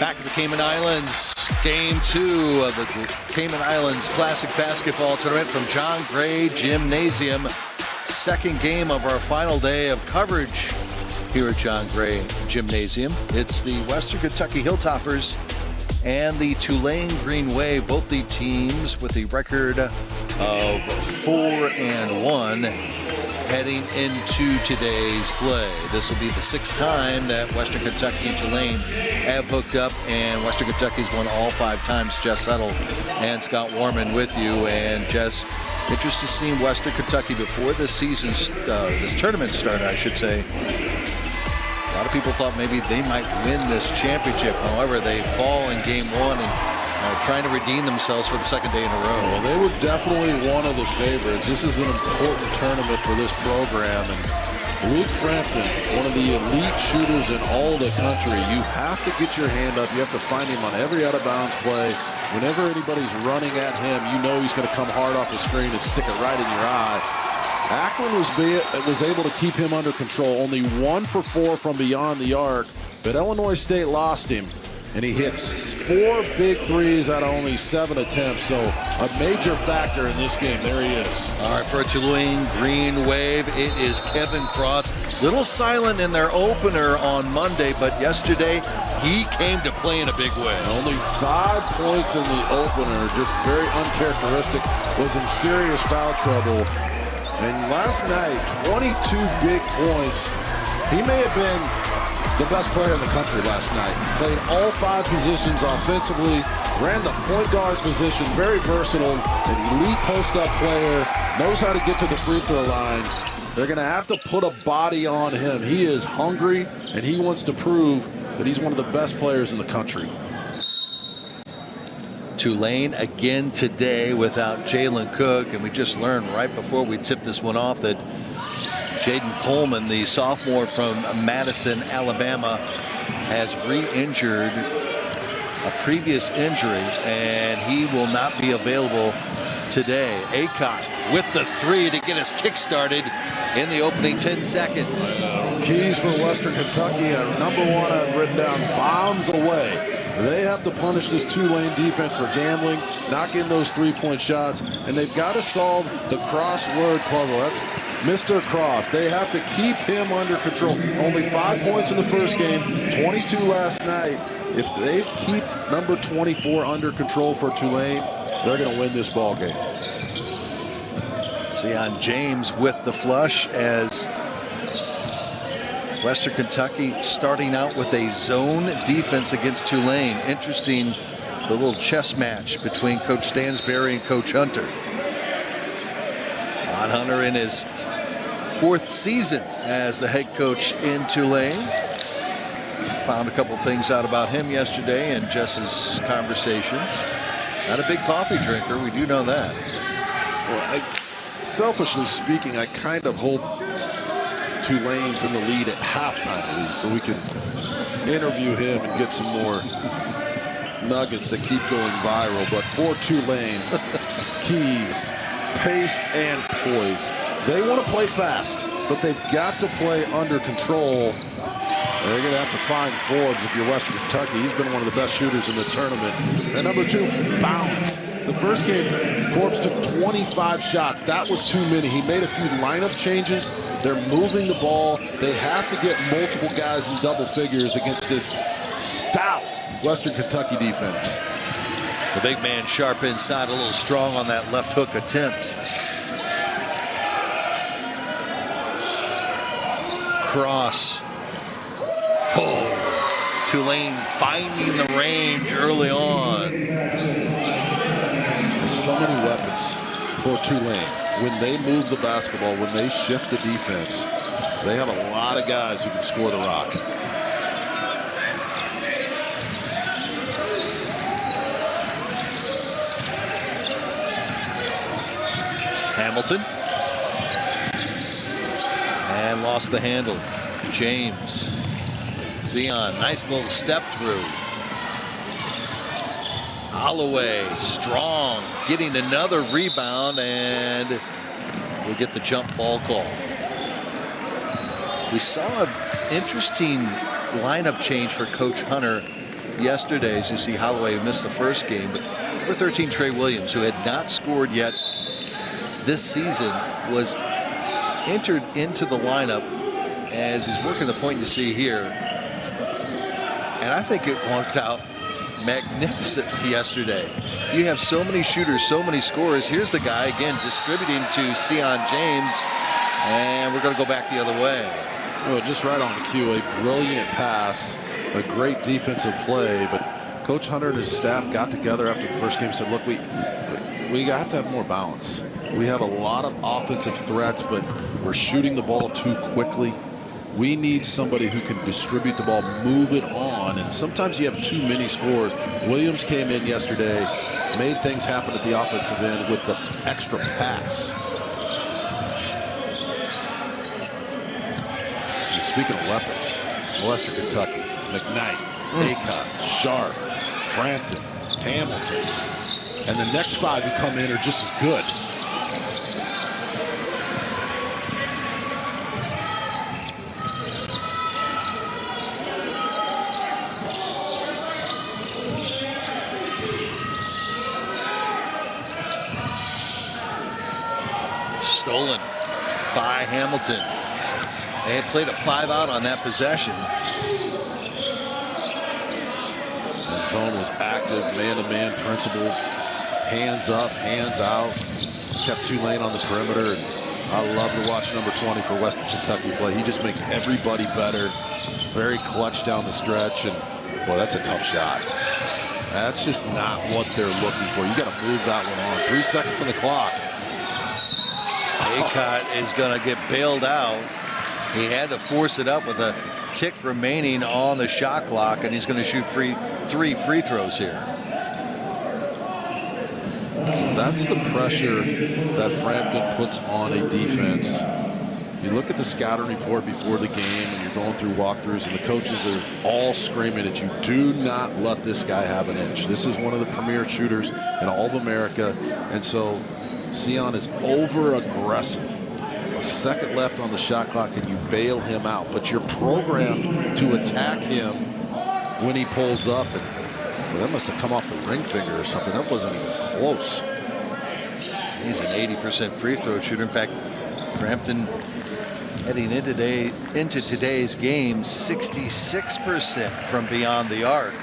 Back at the Cayman Islands, game 2 of the Cayman Islands Classic Basketball Tournament from John Gray Gymnasium. Second game of our final day of coverage here at John Gray Gymnasium. It's the Western Kentucky Hilltoppers and the Tulane Green Wave, both the teams with the record of 4-1 heading into today's play. This will be the 6th time that Western Kentucky and Tulane have hooked up, and Western Kentucky's won all 5 times. Jess Settle and Scott Warman with you. And Jess, interested to see Western Kentucky before this season, this tournament started, I should say. A lot of people thought maybe they might win this championship. However, they fall in game 1 and trying to redeem themselves for the 2nd day in a row. Well, they were definitely one of the favorites. This is an important tournament for this program. And Luke Frampton, one of the elite shooters in all the country, you have to get your hand up. You have to find him on every out-of-bounds play. Whenever anybody's running at him, you know he's going to come hard off the screen and stick it right in your eye. Akron was able to keep him under control. Only 1 for 4 from beyond the arc, but Illinois State lost him, and he hit 4 big threes out of only 7 attempts. So a major factor in this game. There he is. All right, for a Tulane Green Wave, it is Kevin Cross. Little silent in their opener on Monday, but yesterday he came to play in a big way. Only 5 points in the opener, just very uncharacteristic. Was in serious foul trouble. And last night, 22 big points. He may have been the best player in the country last night. Played all 5 positions offensively, ran the point guard position, very versatile, an elite post-up player, knows how to get to the free throw line. They're going to have to put a body on him. He is hungry, and he wants to prove that he's one of the best players in the country. Tulane again today without Jalen Cook, and we just learned right before we tipped this one off that Jaden Coleman, the sophomore from Madison, Alabama, has re-injured a previous injury, and he will not be available today. Acott with the 3 to get us kick-started in the opening 10 seconds. Keys for Western Kentucky, number 1 I've written down, bombs away. They have to punish this Tulane defense for gambling, knock in those 3-point shots, and they've got to solve the crossword puzzle. That's Mr. Cross. They have to keep him under control. Only 5 points in the first game, 22 last night. If they keep number 24 under control for Tulane, they're going to win this ball game. Zion James with the flush as Western Kentucky starting out with a zone defense against Tulane. Interesting, the little chess match between Coach Stansberry and Coach Hunter. Ron Hunter in his 4th season as the head coach in Tulane. Found a couple things out about him yesterday in Jess's conversation. Not a big coffee drinker, we do know that. Well, selfishly speaking, I kind of hope Tulane's in the lead at halftime, at least, so we can interview him and get some more nuggets that keep going viral. But for Tulane, keys, pace, and poise. They want to play fast, but they've got to play under control. They're going to have to find Forbes if you're Western Kentucky. He's been one of the best shooters in the tournament. And number 2, bounds. The first game, Forbes took 25 shots. That was too many. He made a few lineup changes. They're moving the ball. They have to get multiple guys in double figures against this stout Western Kentucky defense. The big man sharp inside, a little strong on that left hook attempt. Cross. Oh, Tulane finding the range early on. There's so many weapons for Tulane. When they move the basketball, when they shift the defense, they have a lot of guys who can score the rock. Hamilton. And lost the handle. James. Zion, nice little step through. Holloway, strong, getting another rebound, and we'll get the jump ball call. We saw an interesting lineup change for Coach Hunter yesterday, as you see Holloway missed the first game, but number 13 Trey Williams, who had not scored yet this season, was entered into the lineup as he's working the point you see here. And I think it worked out magnificently yesterday. You have so many shooters, so many scorers. Here's the guy again distributing to Sion James, and we're going to go back the other way. Well, just right on the cue, a brilliant pass, a great defensive play, but Coach Hunter and his staff got together after the first game and said, look, we have to have more balance. We have a lot of offensive threats, but we're shooting the ball too quickly. We need somebody who can distribute the ball, move it on, and sometimes you have too many scores. Williams came in yesterday, made things happen at the offensive end with the extra pass. And speaking of Leopards, Western Kentucky, McKnight, Aycott, Sharp, Frampton, Hamilton, and the next 5 who come in are just as good. Stolen by Hamilton. They had played a 5-out on that possession. The zone was active, man-to-man principles, hands up, hands out. Kept Tulane on the perimeter, and I love to watch number 20 for Western Kentucky play. He just makes everybody better. Very clutch down the stretch, and boy, that's a tough shot. That's just not what they're looking for. You got to move that one on. 3 seconds on the clock. Aycott is going to get bailed out. He had to force it up with a tick remaining on the shot clock, and he's going to shoot 3 free throws here. That's the pressure that Frampton puts on a defense. You look at the scouting report before the game, and you're going through walkthroughs, and the coaches are all screaming at you, do not let this guy have an inch. This is one of the premier shooters in all of America, and so Sion is over-aggressive. A second left on the shot clock, and you bail him out. But you're programmed to attack him when he pulls up. And well, that must have come off the ring finger or something. That wasn't even close. He's an 80% free throw shooter. In fact, Frampton heading into today's game, 66% from beyond the arc.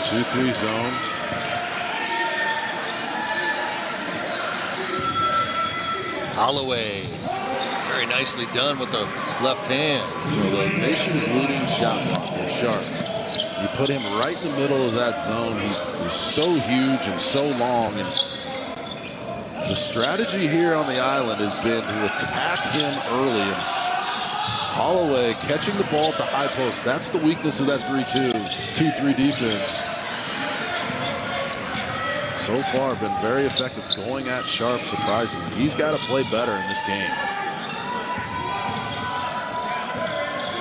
Two-three zone. Holloway, very nicely done with the left hand. So the nation's leading shot blocker, Sharp. You put him right in the middle of that zone. He's so huge and so long. And the strategy here on the island has been to attack him early. And Holloway catching the ball at the high post. That's the weakness of that 2-3 defense. So far been very effective going at Sharp, surprisingly. He's got to play better in this game.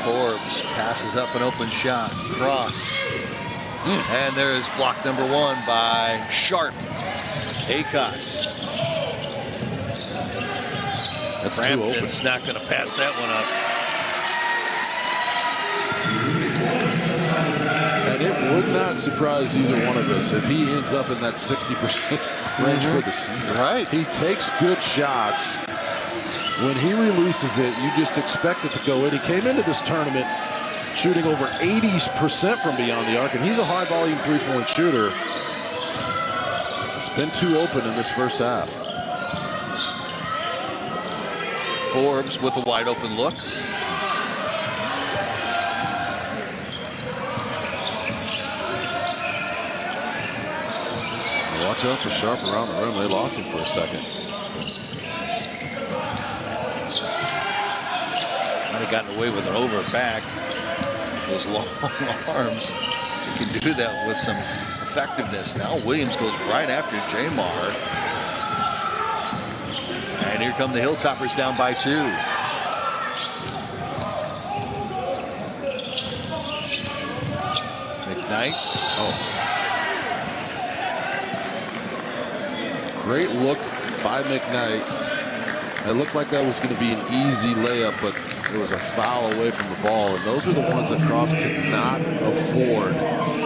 Forbes passes up an open shot. Cross. And there's block number 1 by Sharp. Aycott. That's too open. Frampton's not going to pass that one up. And it would not surprise either one of us if he ends up in that 60% range for the season. Right. He takes good shots. When he releases it, you just expect it to go in. He came into this tournament shooting over 80% from beyond the arc, and he's a high-volume three-point shooter. It's been too open in this first half. Forbes with a wide-open look. Watch out for Sharp around the rim. They lost him for a second. Might have gotten away with an over back. Those long arms. You can do that with some effectiveness. Now Williams goes right after Jamar. And here come the Hilltoppers down by 2. McKnight. Oh. Great look by McKnight. It looked like that was going to be an easy layup, but there was a foul away from the ball. And those are the ones that Cross cannot afford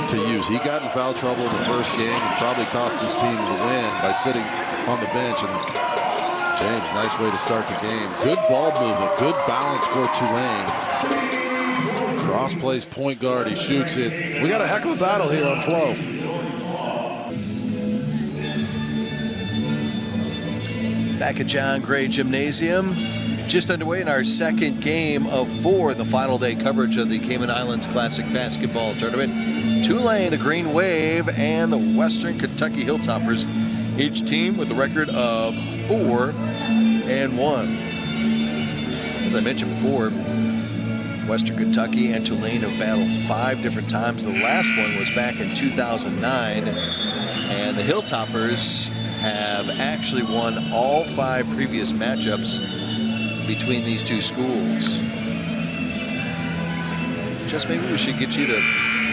to use. He got in foul trouble in the first game and probably cost his team the win by sitting on the bench. And James, nice way to start the game. Good ball movement, good balance for Tulane. Cross plays point guard, he shoots it. We got a heck of a battle here on Flow. Back at John Gray Gymnasium, just underway in our second game of 4 in the final day coverage of the Cayman Islands Classic Basketball Tournament. Tulane, the Green Wave, and the Western Kentucky Hilltoppers, each team with a record of 4-1. As I mentioned before, Western Kentucky and Tulane have battled 5 different times. The last one was back in 2009, and the Hilltoppers have actually won all 5 previous matchups between these two schools. Just maybe we should get you to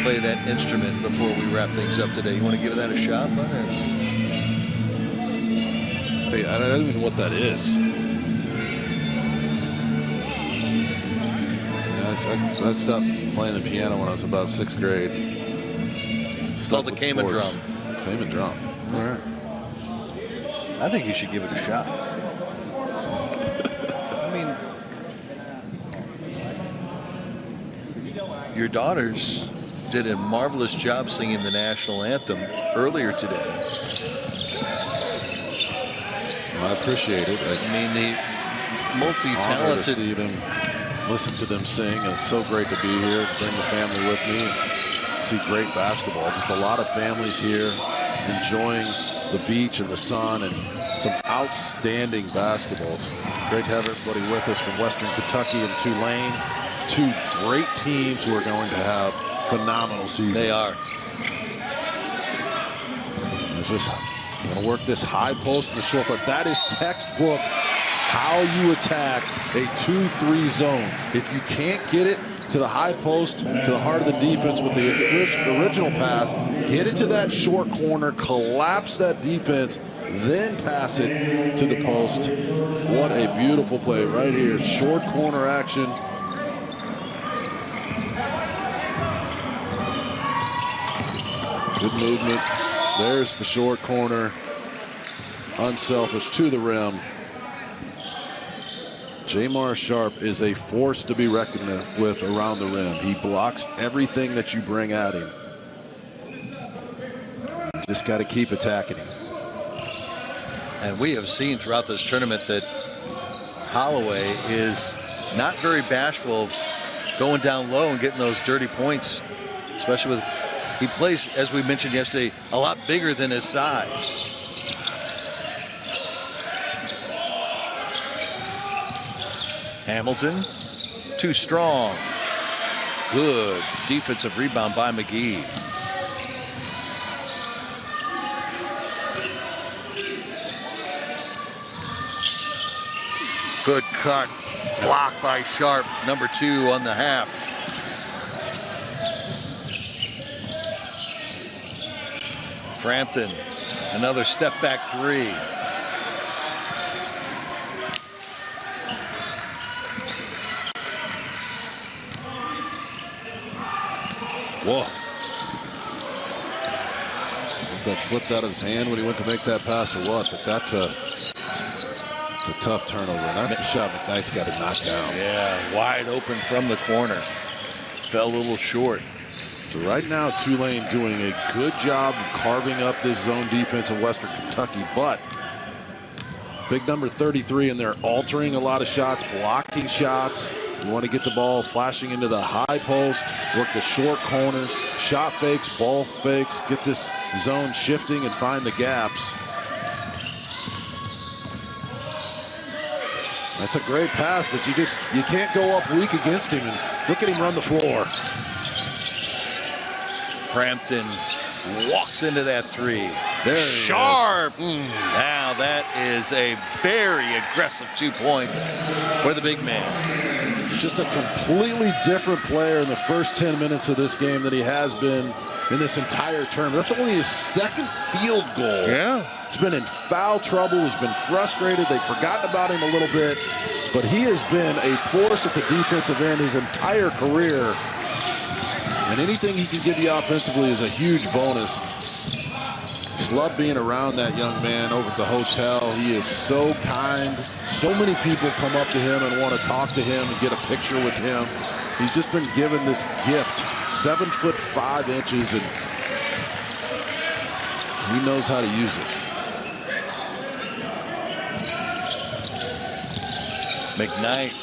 play that instrument before we wrap things up today. You want to give that a shot, bud? Hey, I don't even know what that is. I stopped playing the piano when I was about 6th grade. It's called the Cayman drum. Cayman drum. All right. I think you should give it a shot. I mean, your daughters did a marvelous job singing the national anthem earlier today. I appreciate it. I mean, the multi-talented. To see them, listen to them sing. It's so great to be here, bring the family with me, see great basketball. Just a lot of families here enjoying the beach and the sun and some outstanding basketball. It's great to have everybody with us from Western Kentucky and Tulane. 2 great teams who are going to have phenomenal seasons. They are. There's just going to work this high post in the short, but that is textbook how you attack a 2-3 zone. If you can't get it to the high post, to the heart of the defense with the original pass, get it to that short corner, collapse that defense, then pass it to the post. What a beautiful play right here. Short corner action. Good movement. There's the short corner. Unselfish to the rim. Jamar Sharp is a force to be reckoned with around the rim. He blocks everything that you bring at him. Just got to keep attacking him. And we have seen throughout this tournament that Holloway is not very bashful going down low and getting those dirty points, especially with, he plays, as we mentioned yesterday, a lot bigger than his size. Hamilton, too strong. Good defensive rebound by McGee. Good cut, blocked by Sharp, number 2 on the half. Frampton, another step back 3. Whoa. That slipped out of his hand when he went to make that pass or what, but that's a tough turnover. And that's the shot McKnight's got to knock down. Yeah, wide open from the corner. Fell a little short. So right now, Tulane doing a good job of carving up this zone defense in Western Kentucky, but big number 33, and they're altering a lot of shots, blocking shots. You want to get the ball flashing into the high post, work the short corners, shot fakes, ball fakes, get this zone shifting and find the gaps. That's a great pass, but you can't go up weak against him. And look at him run the floor. Frampton walks into that 3. There Sharp. Now that is a very aggressive 2 points for the big man. Just a completely different player in the first 10 minutes of this game than he has been in this entire tournament. That's only his second field goal. Yeah. He's been in foul trouble. He's been frustrated. They've forgotten about him a little bit. But he has been a force at the defensive end his entire career. And anything he can give you offensively is a huge bonus. Just love being around that young man over at the hotel. He is so kind. So many people come up to him and want to talk to him and get a picture with him. He's just been given this gift, 7'5", and he knows how to use it. McKnight.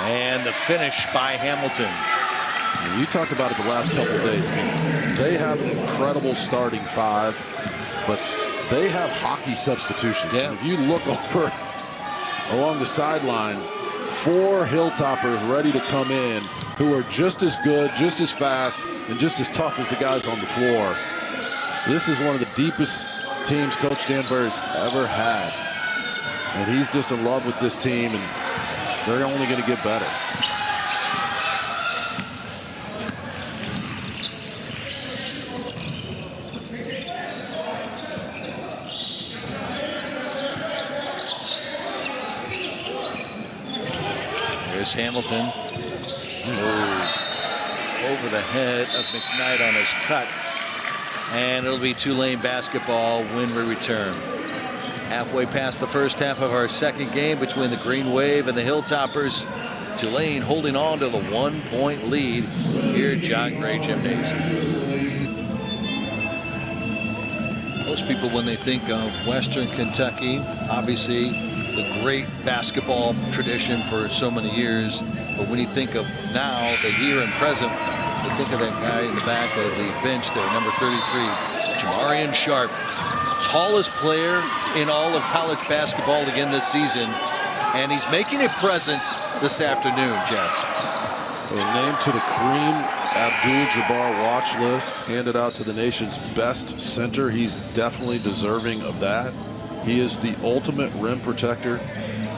And the finish by Hamilton. And you talked about it the last couple of days. I mean, they have an incredible starting five, but they have hockey substitutions. Yeah. And if you look over along the sideline, 4 Hilltoppers ready to come in who are just as good, just as fast, and just as tough as the guys on the floor. This is one of the deepest teams Coach Stansbury's ever had. And he's just in love with this team, and they're only going to get better. There's Hamilton. Over the head of McKnight on his cut. And it'll be Tulane basketball when we return. Halfway past the first half of our second game between the Green Wave and the Hilltoppers. Tulane holding on to the 1-point lead here at John Gray Gymnasium. Most people, when they think of Western Kentucky, obviously the great basketball tradition for so many years. But when you think of now, the here and present, you think of that guy in the back of the bench there, number 33, Jamarian Sharp. Tallest player in all of college basketball again this season. And he's making a presence this afternoon, Jess. Named to the Kareem Abdul-Jabbar watch list, handed out to the nation's best center. He's definitely deserving of that. He is the ultimate rim protector.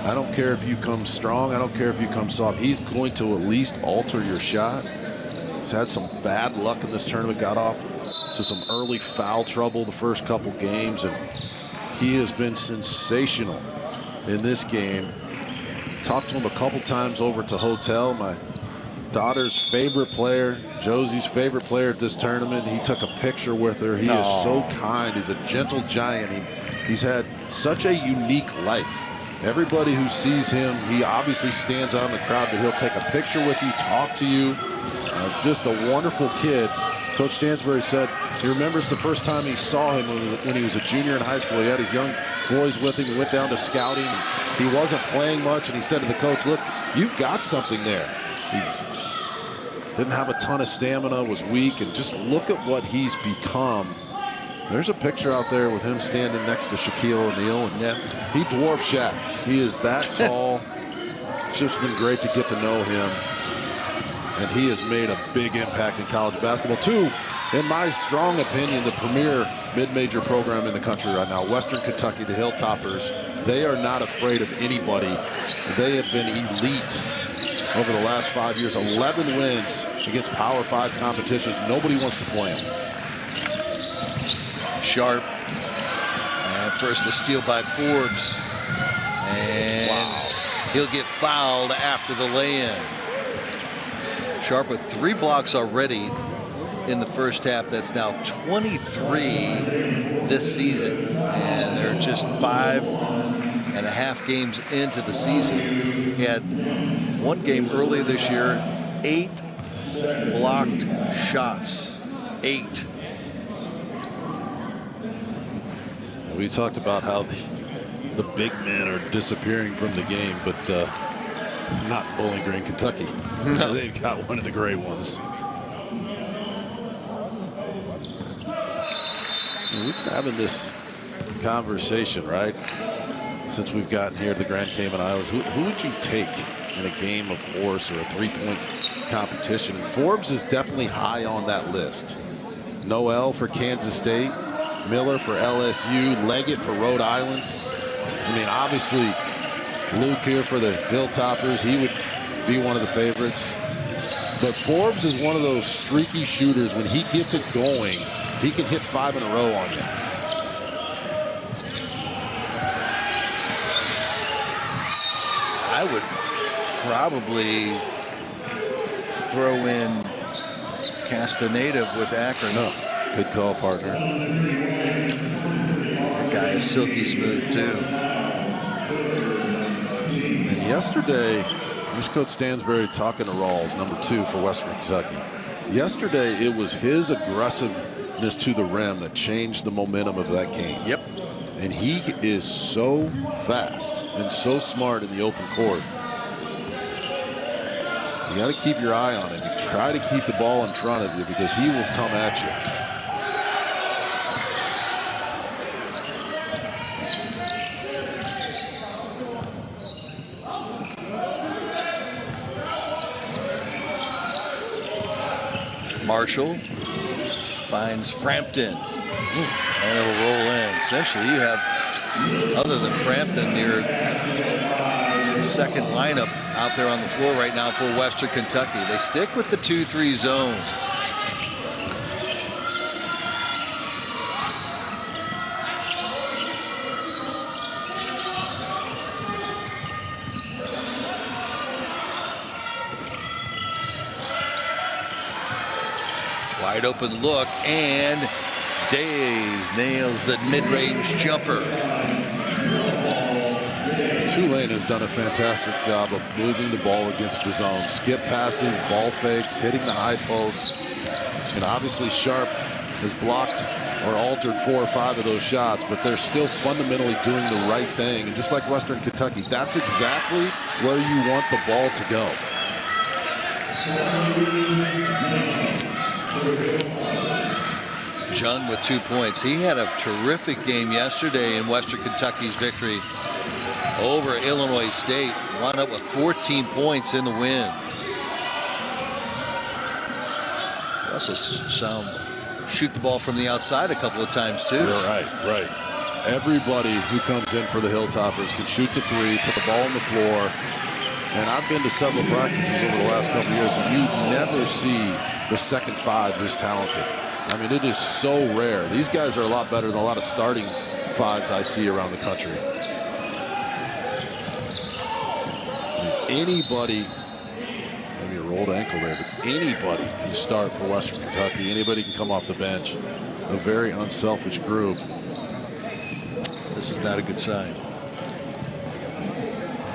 I don't care if you come strong. I don't care if you come soft. He's going to at least alter your shot. He's had some bad luck in this tournament. Got off to some early foul trouble the first couple games, and he has been sensational in this game. Talked to him a couple times over at the hotel. My daughter's favorite player, Josie's favorite player at this tournament. He took a picture with her. He is so kind. He's a gentle giant. He's had such a unique life. Everybody who sees him, he obviously stands out in the crowd, but he'll take a picture with you, talk to you. Just a wonderful kid. Coach Stansbury said he remembers the first time he saw him when he was a junior in high school. He had his young boys with him. He went down to scouting. He wasn't playing much, and he said to the coach, look, you've got something there. He didn't have a ton of stamina, was weak, and just look at what he's become. There's a picture out there with him standing next to Shaquille O'Neal, and he dwarfs Shaq. He is that tall. It's just been great to get to know him. And he has made a big impact in college basketball, too. In my strong opinion, the premier mid-major program in the country right now, Western Kentucky, the Hilltoppers, they are not afraid of anybody. They have been elite over the last 5 years. 11 wins against Power 5 competitions. Nobody wants to play them. Sharp. And first the steal by Forbes. And he'll get fouled after the lay-in. Sharp with 3 blocks already in the first half. That's now 23 this season. And they're just 5.5 games into the season. He had one game earlier this year, 8 blocked shots. 8. We talked about how the big men are disappearing from the game, but not Bowling Green, Kentucky. No. They've got one of the great ones. We've been having this conversation, right? Since we've gotten here to the Grand Cayman Islands, who would you take in a game of horse or a 3-point competition? And Forbes is definitely high on that list. Noel for Kansas State, Miller for LSU, Leggett for Rhode Island. I mean, obviously, Luke here for the Hilltoppers, he would be one of the favorites. But Forbes is one of those streaky shooters. When he gets it going, he can hit 5 in a row on you. I would probably throw in Castaneda with Akron. No, good call, partner. That guy is silky smooth too. And yesterday, here's Coach Stansbury talking to Rawls, number 2 for Western Kentucky. Yesterday, it was his aggressiveness to the rim that changed the momentum of that game. Yep. And he is so fast and so smart in the open court. You got to keep your eye on him. You try to keep the ball in front of you because he will come at you. Marshall finds Frampton. And it'll roll in. Essentially, you have, other than Frampton, your second lineup out there on the floor right now for Western Kentucky. They stick with the 2-3 zone. Wide open look, and Days nails the mid-range jumper. Tulane has done a fantastic job of moving the ball against the zone. Skip passes, ball fakes, hitting the high post. And obviously Sharp has blocked or altered 4 or 5 of those shots, but they're still fundamentally doing the right thing. And just like Western Kentucky, that's exactly where you want the ball to go. Jung with 2 points. He had a terrific game yesterday in Western Kentucky's victory over Illinois State. Wound up with 14 points in the win. He also saw him shoot the ball from the outside a couple of times too. You're right. Everybody who comes in for the Hilltoppers can shoot the 3, put the ball on the floor. And I've been to several practices over the last couple of years, and you never see the second 5 this talented. I mean, it is so rare. These guys are a lot better than a lot of starting 5s I see around the country. Anybody, maybe a rolled ankle there, but anybody can start for Western Kentucky. Anybody can come off the bench. A very unselfish group. This is not a good sign.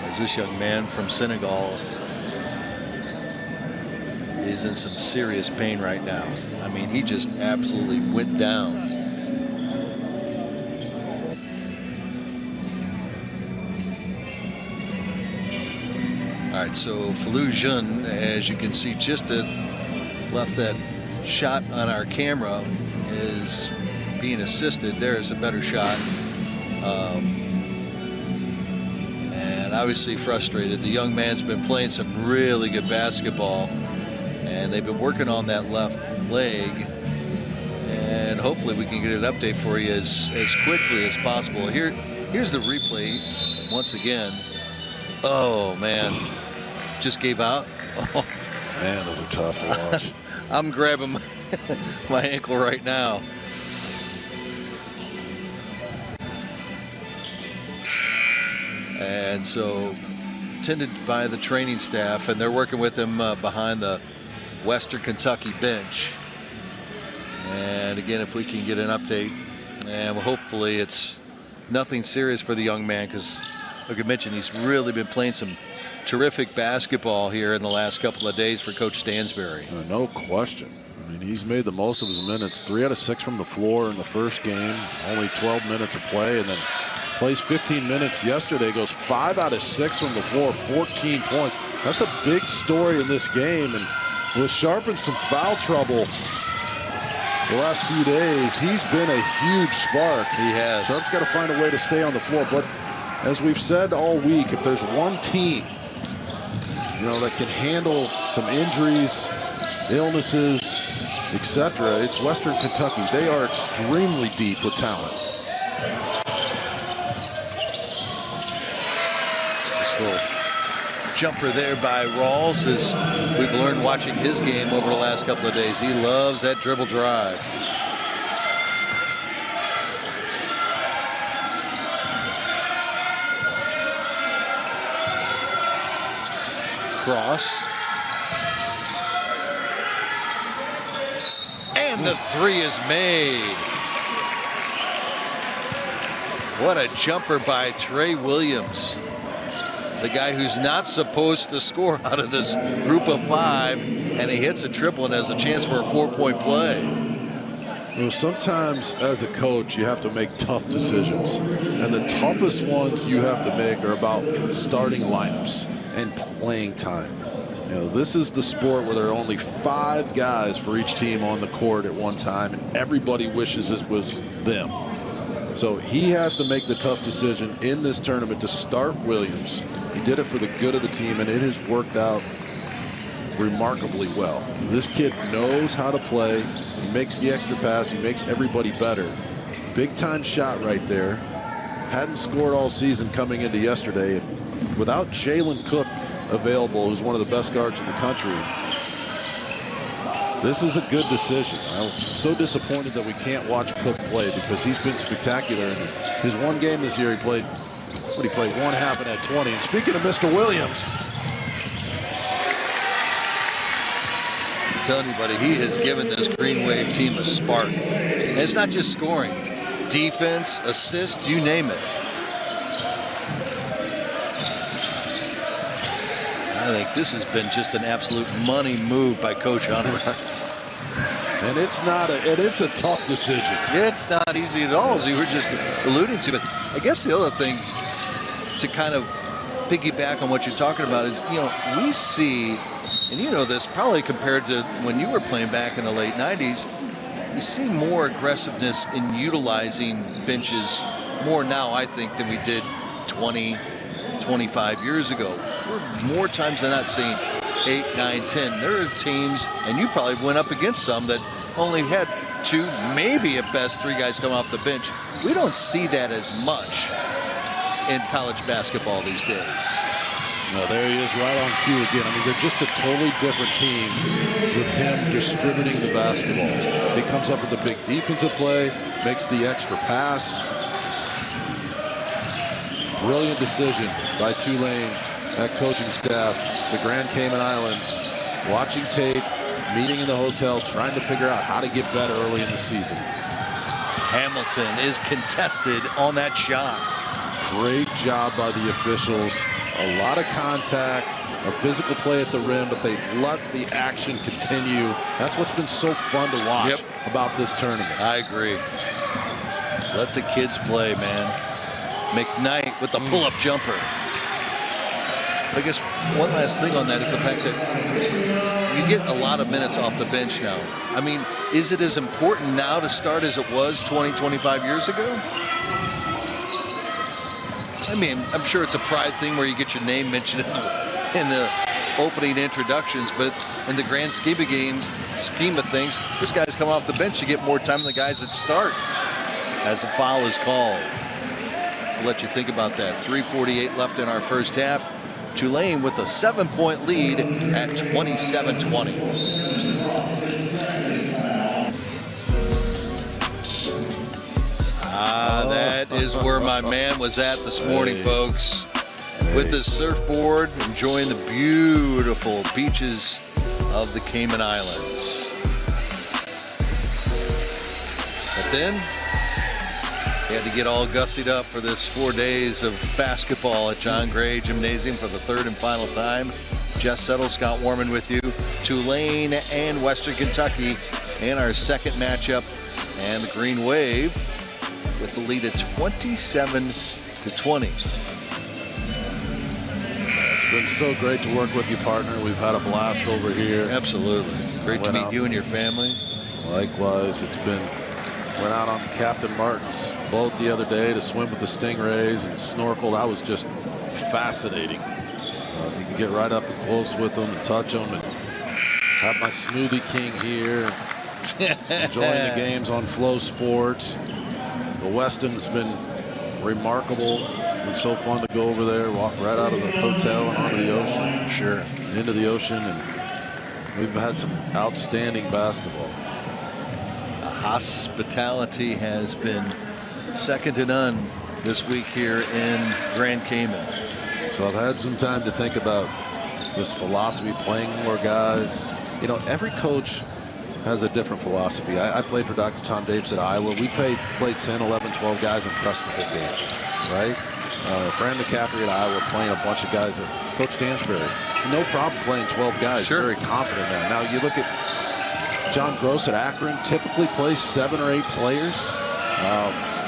As this young man from Senegal is in some serious pain right now. I mean, he just absolutely went down. All right, so Falou Jun, as you can see, just left that shot on our camera, is being assisted. There's a better shot. And obviously frustrated. The young man's been playing some really good basketball, and they've been working on that left leg, and hopefully we can get an update for you as quickly as possible. Here's the replay once again. Oh man, just gave out. Oh. Man, those are tough to watch. I'm grabbing my ankle right now. And so tended by the training staff, and they're working with him behind the Western Kentucky bench. And again, if we can get an update, and hopefully it's nothing serious for the young man, because like I mentioned, he's really been playing some terrific basketball here in the last couple of days for Coach Stansbury. No question. I mean, he's made the most of his minutes. 3 out of 6 from the floor in the first game. Only 12 minutes of play, and then plays 15 minutes yesterday. Goes 5 out of 6 from the floor, 14 points. That's a big story in this game. And with Sharp in some foul trouble the last few days, he's been a huge spark. He has. Sharp's got to find a way to stay on the floor. But as we've said all week, if there's one team, that can handle some injuries, illnesses, etc., it's Western Kentucky. They are extremely deep with talent. This little jumper there by Rawls, as we've learned watching his game over the last couple of days. He loves that dribble drive. Cross. And the three is made. What a jumper by Trey Williams. The guy who's not supposed to score out of this group of five, and he hits a triple and has a chance for a 4-point play. You know, sometimes as a coach, you have to make tough decisions. And the toughest ones you have to make are about starting lineups and playing time. You know, this is the sport where there are only 5 guys for each team on the court at one time, and everybody wishes it was them. So he has to make the tough decision in this tournament to start Williams. He did it for the good of the team, and it has worked out remarkably well. This kid knows how to play. He makes the extra pass. He makes everybody better. Big time shot right there. Hadn't scored all season coming into yesterday. And without Jalen Cook available, who's one of the best guards in the country, this is a good decision. I'm so disappointed that we can't watch Cook play because he's been spectacular. In his one game this year, he played, what, he played one half and had 20. And speaking of Mr. Williams, I'm telling you, buddy, he has given this Green Wave team a spark. And it's not just scoring. Defense, assist, you name it. I think this has been just an absolute money move by Coach Hunter. and it's a tough decision. It's not easy at all, as you were just alluding to. But I guess the other thing to kind of piggyback on what you're talking about is, you know, we see, and you know this, probably compared to when you were playing back in the late 90s, we see more aggressiveness in utilizing benches more now, I think, than we did 20, 25 years ago. We're more times than not seeing 8, 9, 10. There are teams, and you probably went up against some, that only had 2, maybe at best 3 guys come off the bench. We don't see that as much in college basketball these days. No, there he is right on cue again. I mean, they're just a totally different team with him distributing the basketball. He comes up with a big defensive play, makes the extra pass. Brilliant decision by Tulane, that coaching staff, the Grand Cayman Islands, watching tape, meeting in the hotel, trying to figure out how to get better early in the season. Hamilton is contested on that shot. Great job by the officials. A lot of contact, a physical play at the rim, but they let the action continue. That's what's been so fun to watch about this tournament. I agree. Let the kids play, man. McKnight with the pull-up jumper. I guess one last thing on that is the fact that you get a lot of minutes off the bench now. I mean, is it as important now to start as it was 20, 25 years ago? I mean, I'm sure it's a pride thing where you get your name mentioned in the opening introductions, but in the grand scheme of things, those guys come off the bench to get more time than the guys that start as a foul is called. I'll let you think about that. 3:48 left in our first half. Tulane with a 7-point lead at 27-20. That is where my man was at this morning, folks. With his surfboard, enjoying the beautiful beaches of the Cayman Islands. But then, he had to get all gussied up for this 4 days of basketball at John Gray Gymnasium for the 3rd and final time. Jess Settle, Scott Warman with you. Tulane and Western Kentucky in our second matchup. And the Green Wave with the lead at 27-20. It's been so great to work with you, partner. We've had a blast over here. Absolutely. Great to meet you and your family. Likewise. Went out on Captain Martin's boat the other day to swim with the stingrays and snorkel. That was just fascinating. You can get right up and close with them and touch them, and have my Smoothie King here. Enjoying the games on Flow Sports. The Weston's been remarkable. been so fun to go over there, walk right out of the hotel and onto the ocean. Sure. Into the ocean, and we've had some outstanding basketball. Hospitality has been second to none this week here in Grand Cayman. So I've had some time to think about this philosophy, playing more guys. You know, every coach has a different philosophy. I played for Dr. Tom Davis at Iowa. We played 10, 11, 12 guys and pressed the whole game, right? Fran McCaffrey at Iowa playing a bunch of guys. Coach Stansberry, no problem playing 12 guys. Sure. Very confident in that. Now you look at John Gross at Akron, typically plays 7 or 8 players.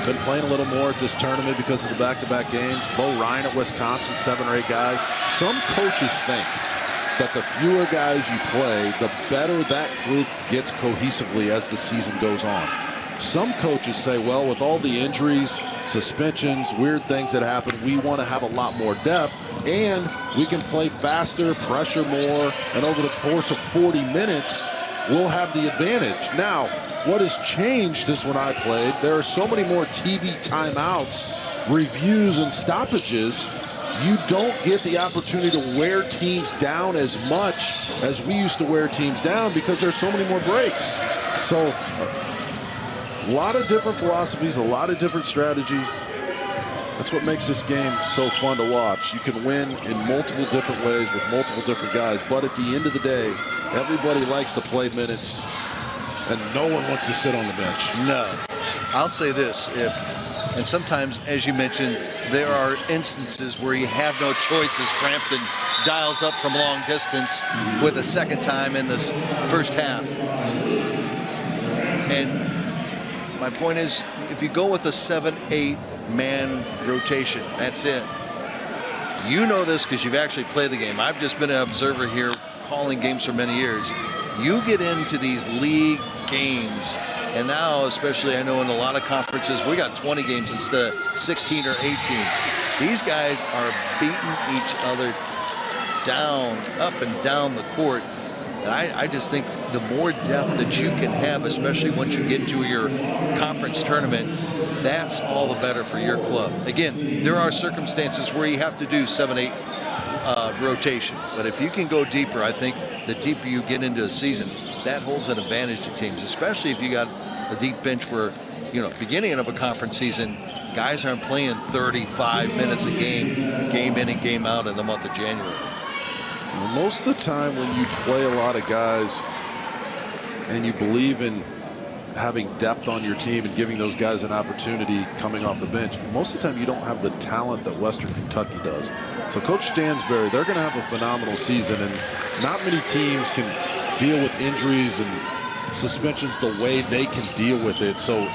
Been playing a little more at this tournament because of the back-to-back games. Bo Ryan at Wisconsin, 7 or 8 guys. Some coaches think that the fewer guys you play, the better that group gets cohesively as the season goes on. Some coaches say, well, with all the injuries, suspensions, weird things that happen, we want to have a lot more depth, and we can play faster, pressure more, and over the course of 40 minutes, we'll have the advantage. Now, what has changed is when I played, there are so many more TV timeouts, reviews, and stoppages. You don't get the opportunity to wear teams down as much as we used to wear teams down because there's so many more breaks. So a lot of different philosophies, a lot of different strategies. That's what makes this game so fun to watch. You can win in multiple different ways with multiple different guys, but at the end of the day, everybody likes to play minutes, and no one wants to sit on the bench. No. I'll say this, and sometimes, as you mentioned, there are instances where you have no choices. Frampton dials up from long distance with a second time in this first half. And my point is, if you go with a 7-8 man rotation, that's it. You know this because you've actually played the game. I've just been an observer here calling games for many years. You get into these league games, and now, especially I know in a lot of conferences, we got 20 games instead of 16 or 18. These guys are beating each other down, up and down the court. And I just think the more depth that you can have, especially once you get to your conference tournament, that's all the better for your club. Again, there are circumstances where you have to do 7-8 rotation. But if you can go deeper, I think the deeper you get into a season, that holds an advantage to teams, especially if you got a deep bench where, you know, beginning of a conference season, guys aren't playing 35 minutes a game in and game out in the month of January. Most of the time when you play a lot of guys and you believe in having depth on your team and giving those guys an opportunity coming off the bench, most of the time you don't have the talent that Western Kentucky does. So Coach Stansberry, they're going to have a phenomenal season, and not many teams can deal with injuries and suspensions the way they can deal with it. So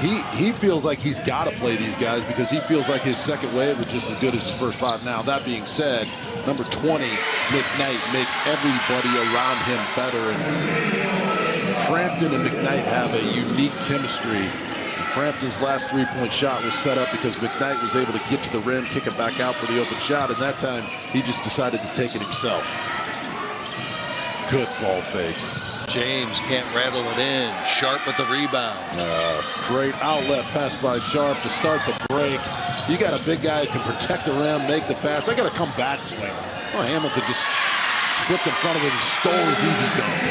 he feels like he's got to play these guys because he feels like his second wave was just as good as his first 5. Now, that being said, number 20, McKnight, makes everybody around him better. And Frampton and McKnight have a unique chemistry. Frampton's last three-point shot was set up because McKnight was able to get to the rim, kick it back out for the open shot, and that time he just decided to take it himself. Good ball fake. James can't rattle it in. Sharp with the rebound. Great outlet pass by Sharp to start the break. You got a big guy who can protect the rim, make the pass. I got to come back to him. Well, Hamilton just slipped in front of him and stole his easy dunk.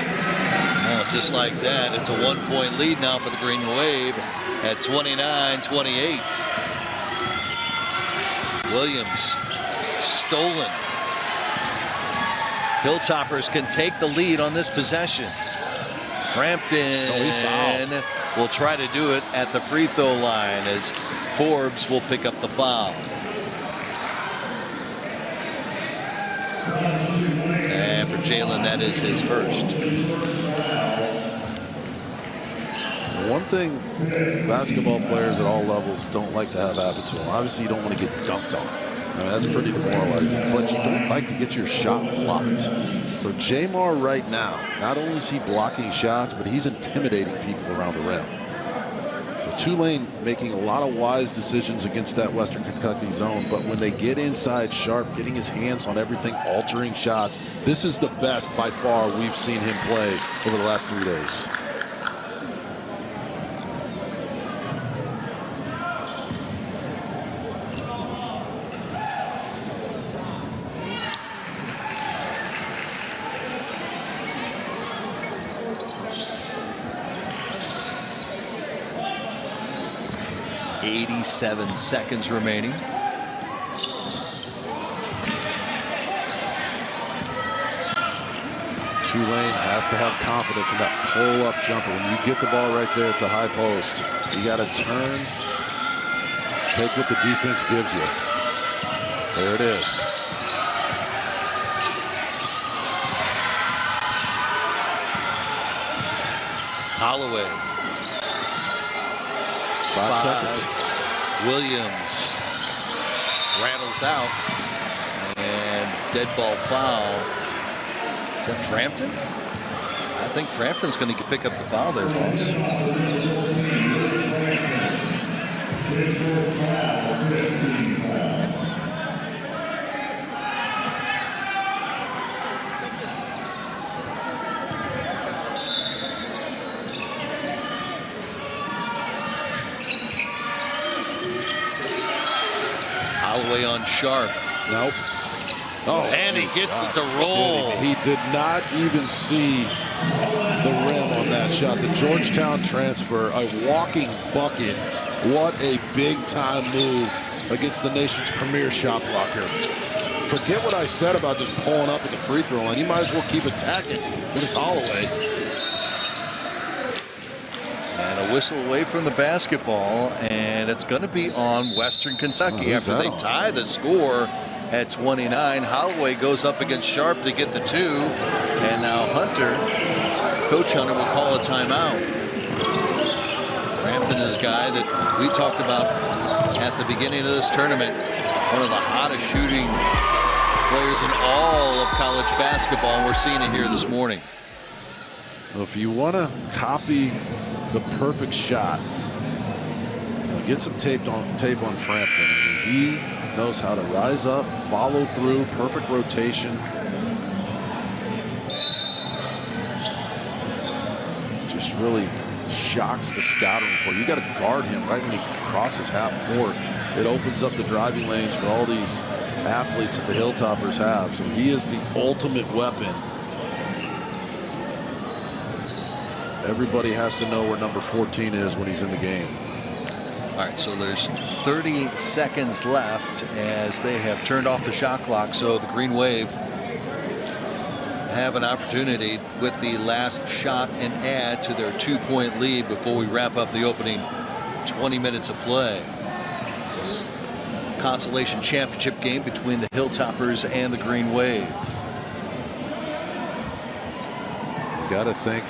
Well, just like that, it's a 1-point lead now for the Green Wave at 29-28. Williams stolen. Hilltoppers can take the lead on this possession. Frampton will try to do it at the free throw line as Forbes will pick up the foul. And for Jalen, that is his first. One thing basketball players at all levels don't like to have happen to them. Obviously, you don't want to get dunked on. I mean, that's pretty demoralizing, but you don't like to get your shot blocked. So Jamar right now, not only is he blocking shots, but he's intimidating people around the rim. So Tulane making a lot of wise decisions against that Western Kentucky zone, but when they get inside Sharp, getting his hands on everything, altering shots, this is the best by far we've seen him play over the last 3 days. 87 seconds remaining. Tulane has to have confidence in that pull-up jumper. When you get the ball right there at the high post, you got to turn, take what the defense gives you. There it is. Holloway. 5 seconds. Williams rattles out, and dead ball foul. Is that Frampton? I think Frampton's going to pick up the foul there, boss. Holloway on Sharp. Nope. Oh, and he gets it to roll. He did not even see the rim on that shot. The Georgetown transfer, a walking bucket. What a big-time move against the nation's premier shot blocker. Forget what I said about just pulling up at the free throw line. You might as well keep attacking when it's Holloway. And a whistle away from the basketball, and it's going to be on Western Kentucky after they tie the score at 29. Holloway goes up against Sharp to get the 2, and now Coach Hunter will call a timeout. Frampton is a guy that we talked about at the beginning of this tournament, one of the hottest shooting players in all of college basketball, and we're seeing it here this morning. Well, if you want to copy the perfect shot, get some tape on Frampton. I mean, he knows how to rise up, follow through, perfect rotation. Just really shocks the scouting report. You got to guard him right when he crosses half court. It opens up the driving lanes for all these athletes that the Hilltoppers have. So he is the ultimate weapon. Everybody has to know where number 14 is when he's in the game. All right, so there's 30 seconds left as they have turned off the shot clock. So the Green Wave have an opportunity with the last shot and add to their 2-point lead before we wrap up the opening 20 minutes of play. This consolation championship game between the Hilltoppers and the Green Wave. You got to think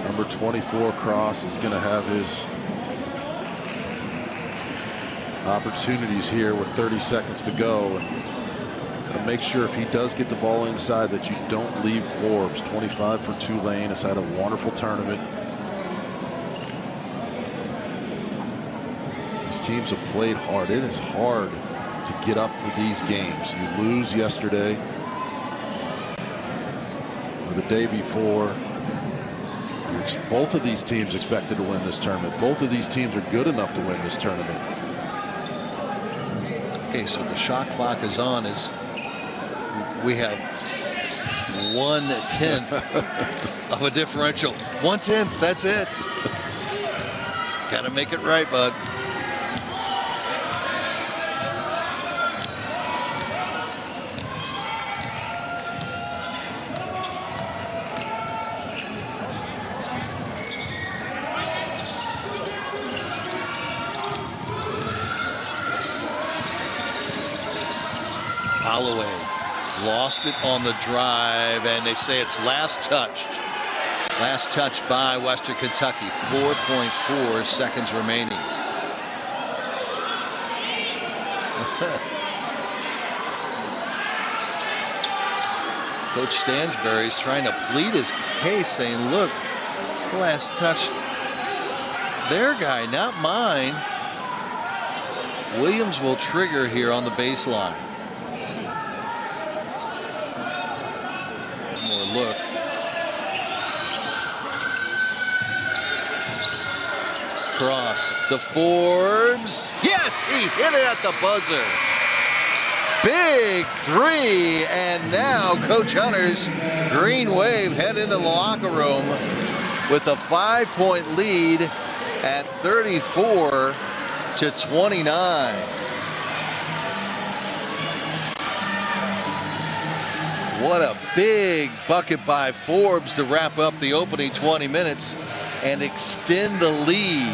number 24 Cross is going to have his opportunities here with 30 seconds to go, and make sure if he does get the ball inside that you don't leave Forbes. 25 for Tulane, has had a wonderful tournament. These teams have played hard. It is hard to get up for these games. You lose yesterday or the day before. Both of these teams expected to win this tournament. Both of these teams are good enough to win this tournament. Okay, so the shot clock is on as we have 1/10 of a differential. 1/10, that's it. Got to make it right, bud. Holloway lost it on the drive, and they say it's last touched. Last touch by Western Kentucky. 4.4 seconds remaining. Coach Stansbury's trying to plead his case, saying, look, last touch their guy, not mine. Williams will trigger here on the baseline. Look. Cross to Forbes. Yes, he hit it at the buzzer. Big 3, and now Coach Hunter's Green Wave head into the locker room with a 5-point lead at 34-27. to 29. What a big bucket by Forbes to wrap up the opening 20 minutes and extend the lead.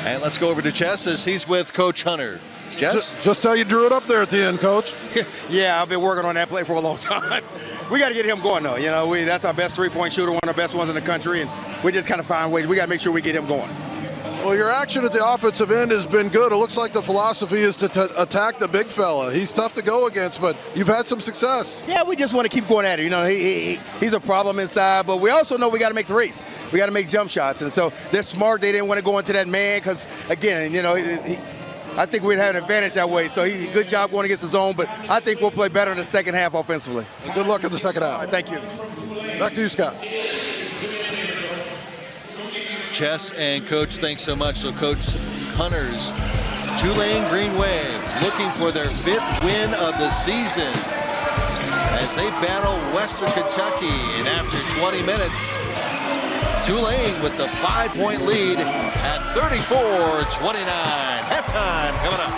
And let's go over to Chess as he's with Coach Hunter. Jess? Just how you drew it up there at the end, Coach. Yeah, I've been working on that play for a long time. We got to get him going, though. You know, that's our best three-point shooter, one of the best ones in the country, and we just kind of find ways. We got to make sure we get him going. Well, your action at the offensive end has been good. It looks like the philosophy is to attack the big fella. He's tough to go against, but you've had some success. Yeah, we just want to keep going at it. You know, he's a problem inside, but we also know we got to make threes. We got to make jump shots, and so they're smart. They didn't want to go into that man because, again, you know, I think we'd have an advantage that way. So good job going against the zone, but I think we'll play better in the second half offensively. Good luck in the second half. All right, thank you. Back to you, Scott. Chess and Coach, thanks so much. So Coach Hunter's Tulane Green Waves looking for their 5th win of the season as they battle Western Kentucky. And after 20 minutes, Tulane with the 5-point lead at 34-29. Halftime coming up.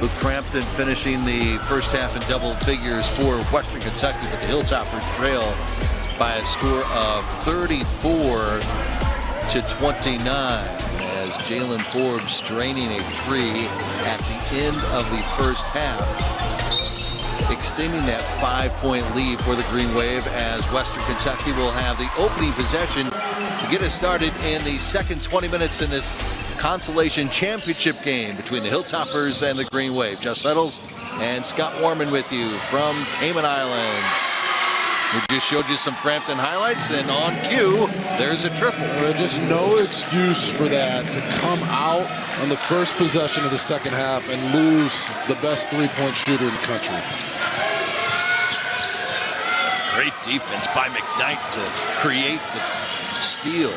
Luke Frampton finishing the first half in double figures for Western Kentucky, but the Hilltoppers trail by a score of 34-29. As Jalen Forbes draining a 3 at the end of the first half, extending that 5-point lead for the Green Wave, as Western Kentucky will have the opening possession to get us started in the second 20 minutes in this consolation championship game between the Hilltoppers and the Green Wave. Just Settles and Scott Warman with you from Cayman Islands. We just showed you some Frampton highlights, and on cue, there's a triple. Just no excuse for that, to come out on the first possession of the second half and lose the best three-point shooter in the country. Great defense by McKnight to create the steal.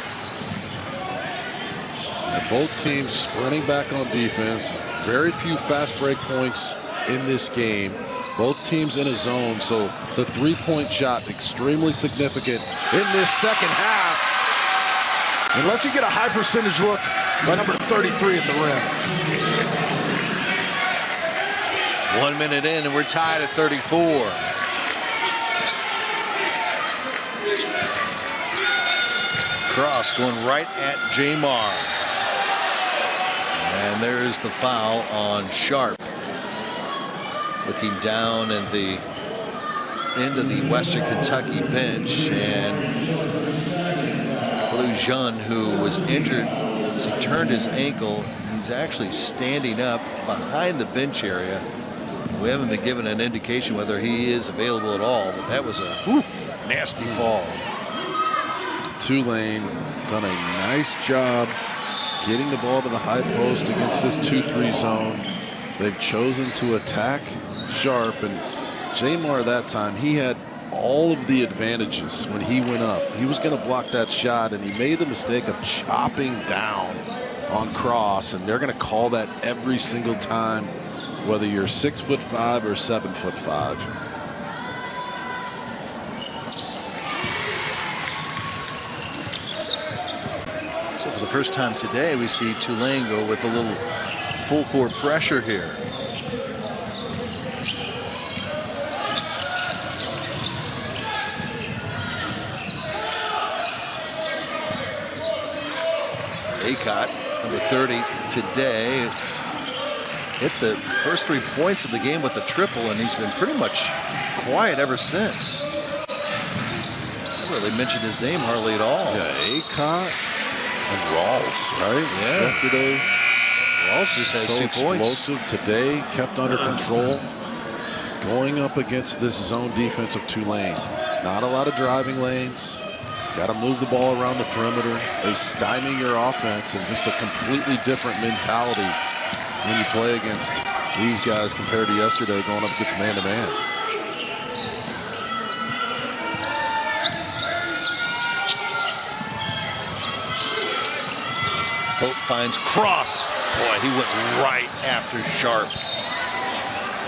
And both teams sprinting back on defense. Very few fast break points in this game. Both teams in a zone, so the three-point shot extremely significant in this second half. Unless you get a high percentage look by number 33 at the rim. 1 minute in, and we're tied at 34. Cross going right at Jamar. And there's the foul on Sharp. Looking down at the end of the Western Kentucky bench, and Blue Jean, who was injured, as he turned his ankle, he's actually standing up behind the bench area. We haven't been given an indication whether he is available at all, but that was a nasty fall. Tulane done a nice job getting the ball to the high post against this 2-3 zone. They've chosen to attack Sharp, and Jamar that time, he had all of the advantages when he went up. He was going to block that shot, and he made the mistake of chopping down on cross, and they're going to call that every single time, whether you're 6'5" or 7'5". So for the first time today, we see Tulane go with a little full court pressure here. Acott, number 30 today, hit the first 3 points of the game with a triple, and he's been pretty much quiet ever since. I really mentioned his name hardly at all. Yeah, Acott and Rawls, right? Yeah. Yesterday, Rawls just has so 2 points. explosive today, kept under control. Going up against this zone defense of Tulane. Not a lot of driving lanes. Got to move the ball around the perimeter. They stymie your offense, and just a completely different mentality when you play against these guys compared to yesterday going up against man-to-man. Hope finds Cross. Boy, he went right after Sharp.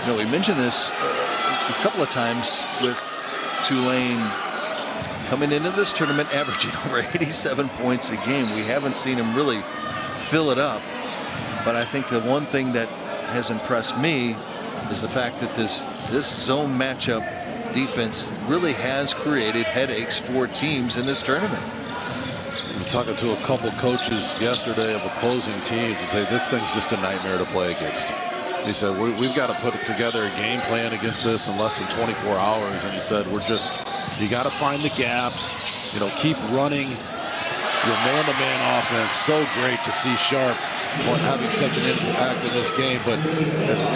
You know, we mentioned this a couple of times with Tulane coming into this tournament averaging over 87 points a game. We haven't seen him really fill it up. But I think the one thing that has impressed me is the fact that this zone matchup defense really has created headaches for teams in this tournament. I'm talking to a couple coaches yesterday of opposing teams and say this thing's just a nightmare to play against. He said we've got to put together a game plan against this in less than 24 hours. And he said you got to find the gaps, keep running your man-to-man offense. So great to see Sharp having such an impact in this game. But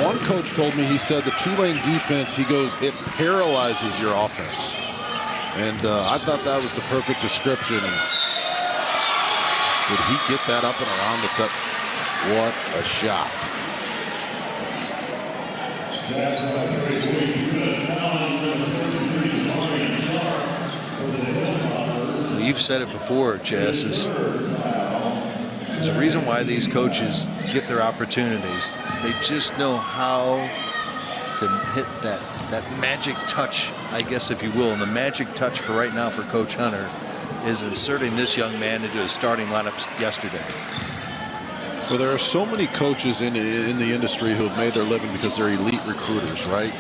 one coach told me, he said the Tulane defense, he goes, it paralyzes your offense. And I thought that was the perfect description. Did he get that up and around the set? What a shot. You've said it before, Jess, there's a reason why these coaches get their opportunities. They just know how to hit that magic touch, I guess, if you will. And the magic touch for right now for Coach Hunter is inserting this young man into his starting lineups yesterday. Well, there are so many coaches in the industry who have made their living because they're elite recruiters, right?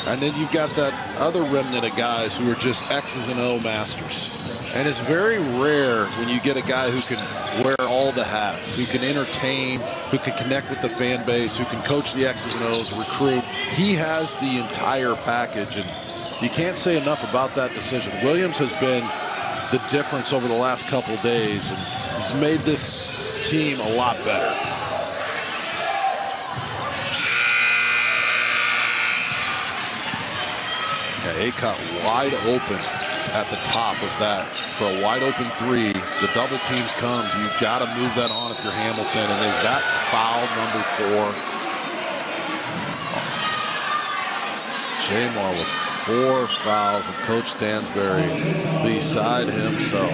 And then you've got that other remnant of guys who are just X's and O masters. And it's very rare when you get a guy who can wear all the hats, who can entertain, who can connect with the fan base, who can coach the X's and O's, recruit. He has the entire package, and you can't say enough about that decision. Williams has been the difference over the last couple of days, and has made this team a lot better. Okay, Acott wide open at the top of that for a wide open three. The double teams comes. You've got to move that on if you're Hamilton. And is that foul number 4? Jamar with 4 fouls, and Coach Stansberry beside himself.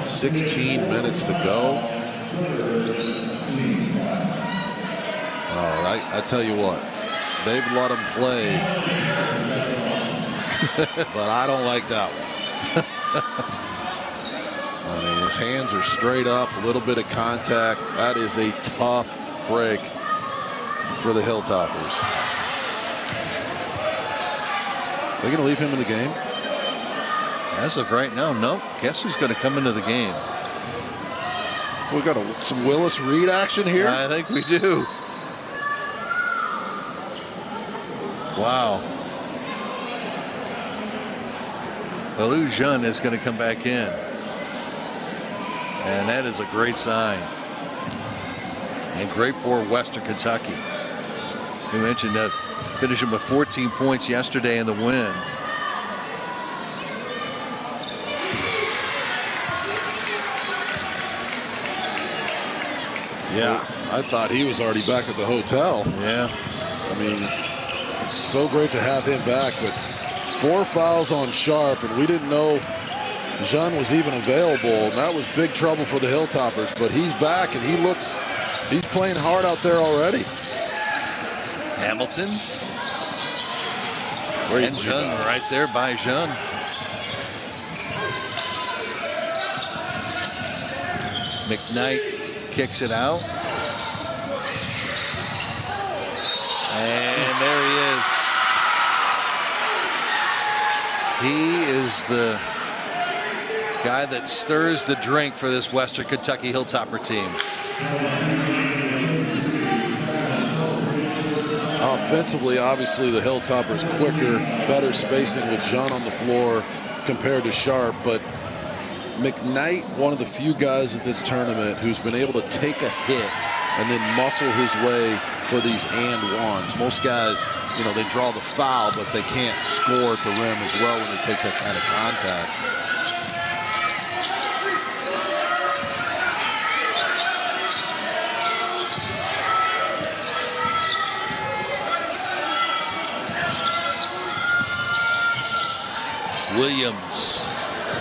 16 minutes to go. All right, I tell you what, they've let him play, but I don't like that one. I mean, his hands are straight up, a little bit of contact. That is a tough break for the Hilltoppers. They're going to leave him in the game? As of right now, no. Guess who's going to come into the game? We got some Willis Reed action here. I think we do. Wow. Baloo Jun is going to come back in. And that is a great sign. And great for Western Kentucky. We mentioned that finishing with 14 points yesterday in the win. Yeah, I thought he was already back at the hotel. Yeah. I mean, it's so great to have him back, but 4 fouls on Sharp, and we didn't know Jean was even available, and that was big trouble for the Hilltoppers, but he's back, and he's playing hard out there already. Hamilton. And Jean right there by Jean. McKnight kicks it out. And there he is. He is the guy that stirs the drink for this Western Kentucky Hilltopper team. Offensively, obviously, the Hilltoppers quicker, better spacing with Jean on the floor compared to Sharp, but McKnight, one of the few guys at this tournament who's been able to take a hit and then muscle his way for these and ones. Most guys, they draw the foul, but they can't score at the rim as well when they take that kind of contact. Williams,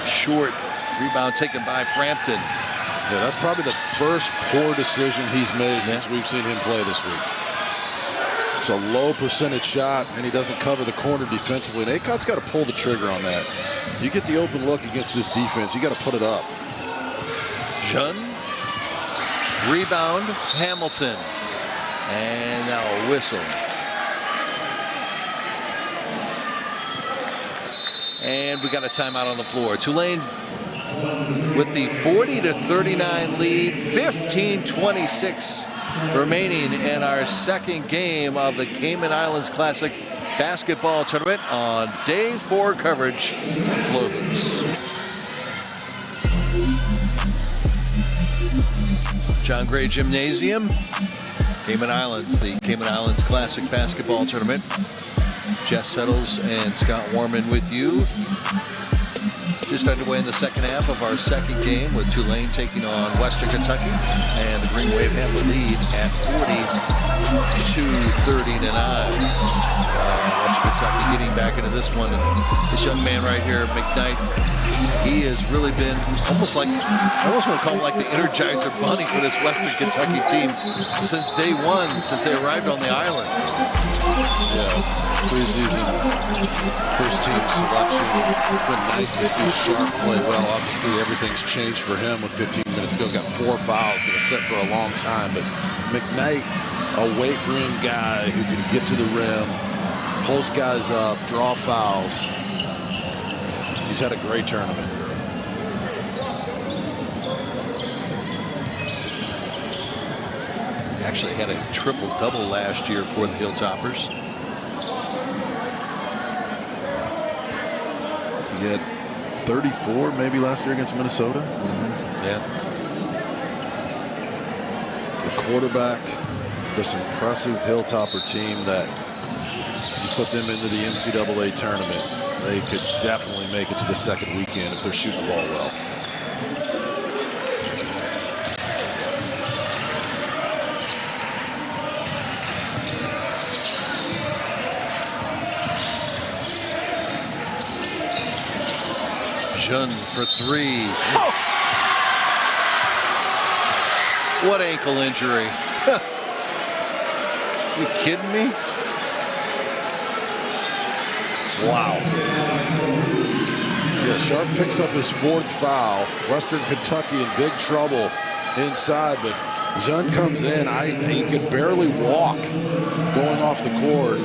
short rebound taken by Frampton. Yeah, that's probably the first poor decision he's made since we've seen him play this week. It's a low percentage shot, and he doesn't cover the corner defensively. And Aycott's got to pull the trigger on that. You get the open look against this defense, you got to put it up. Jun. Rebound, Hamilton. And now a whistle. And we got a timeout on the floor. Tulane with the 40-39 lead, 15:26 remaining in our second game of the Cayman Islands Classic Basketball Tournament on day 4 coverage of Floaters. John Gray Gymnasium, Cayman Islands, the Cayman Islands Classic Basketball Tournament. Jess Settles and Scott Warman with you. Just underway in the second half of our second game with Tulane taking on Western Kentucky, and the Green Wave have the lead at 42-39. Western Kentucky getting back into this one. This young man right here, McKnight, he has really been almost like, I almost want to call him like the Energizer Bunny for this Western Kentucky team since day one, since they arrived on the island. Yeah. Preseason first team selection. It's been nice to see Sharp play well. Obviously, everything's changed for him with 15 minutes ago. Got 4 fouls, going to set for a long time. But McKnight, a weight room guy who can get to the rim, pulls guys up, draw fouls. He's had a great tournament. He actually had a triple-double last year for the Hilltoppers. He had 34 maybe last year against Minnesota. Yeah. The quarterback, this impressive Hilltopper team that you put them into the NCAA tournament, they could definitely make it to the second weekend if they're shooting the ball well. Jun for 3. Oh! What ankle injury? You kidding me? Wow. Yeah, Sharp picks up his 4th foul. Western Kentucky in big trouble inside, but Jun comes in. He could barely walk going off the court.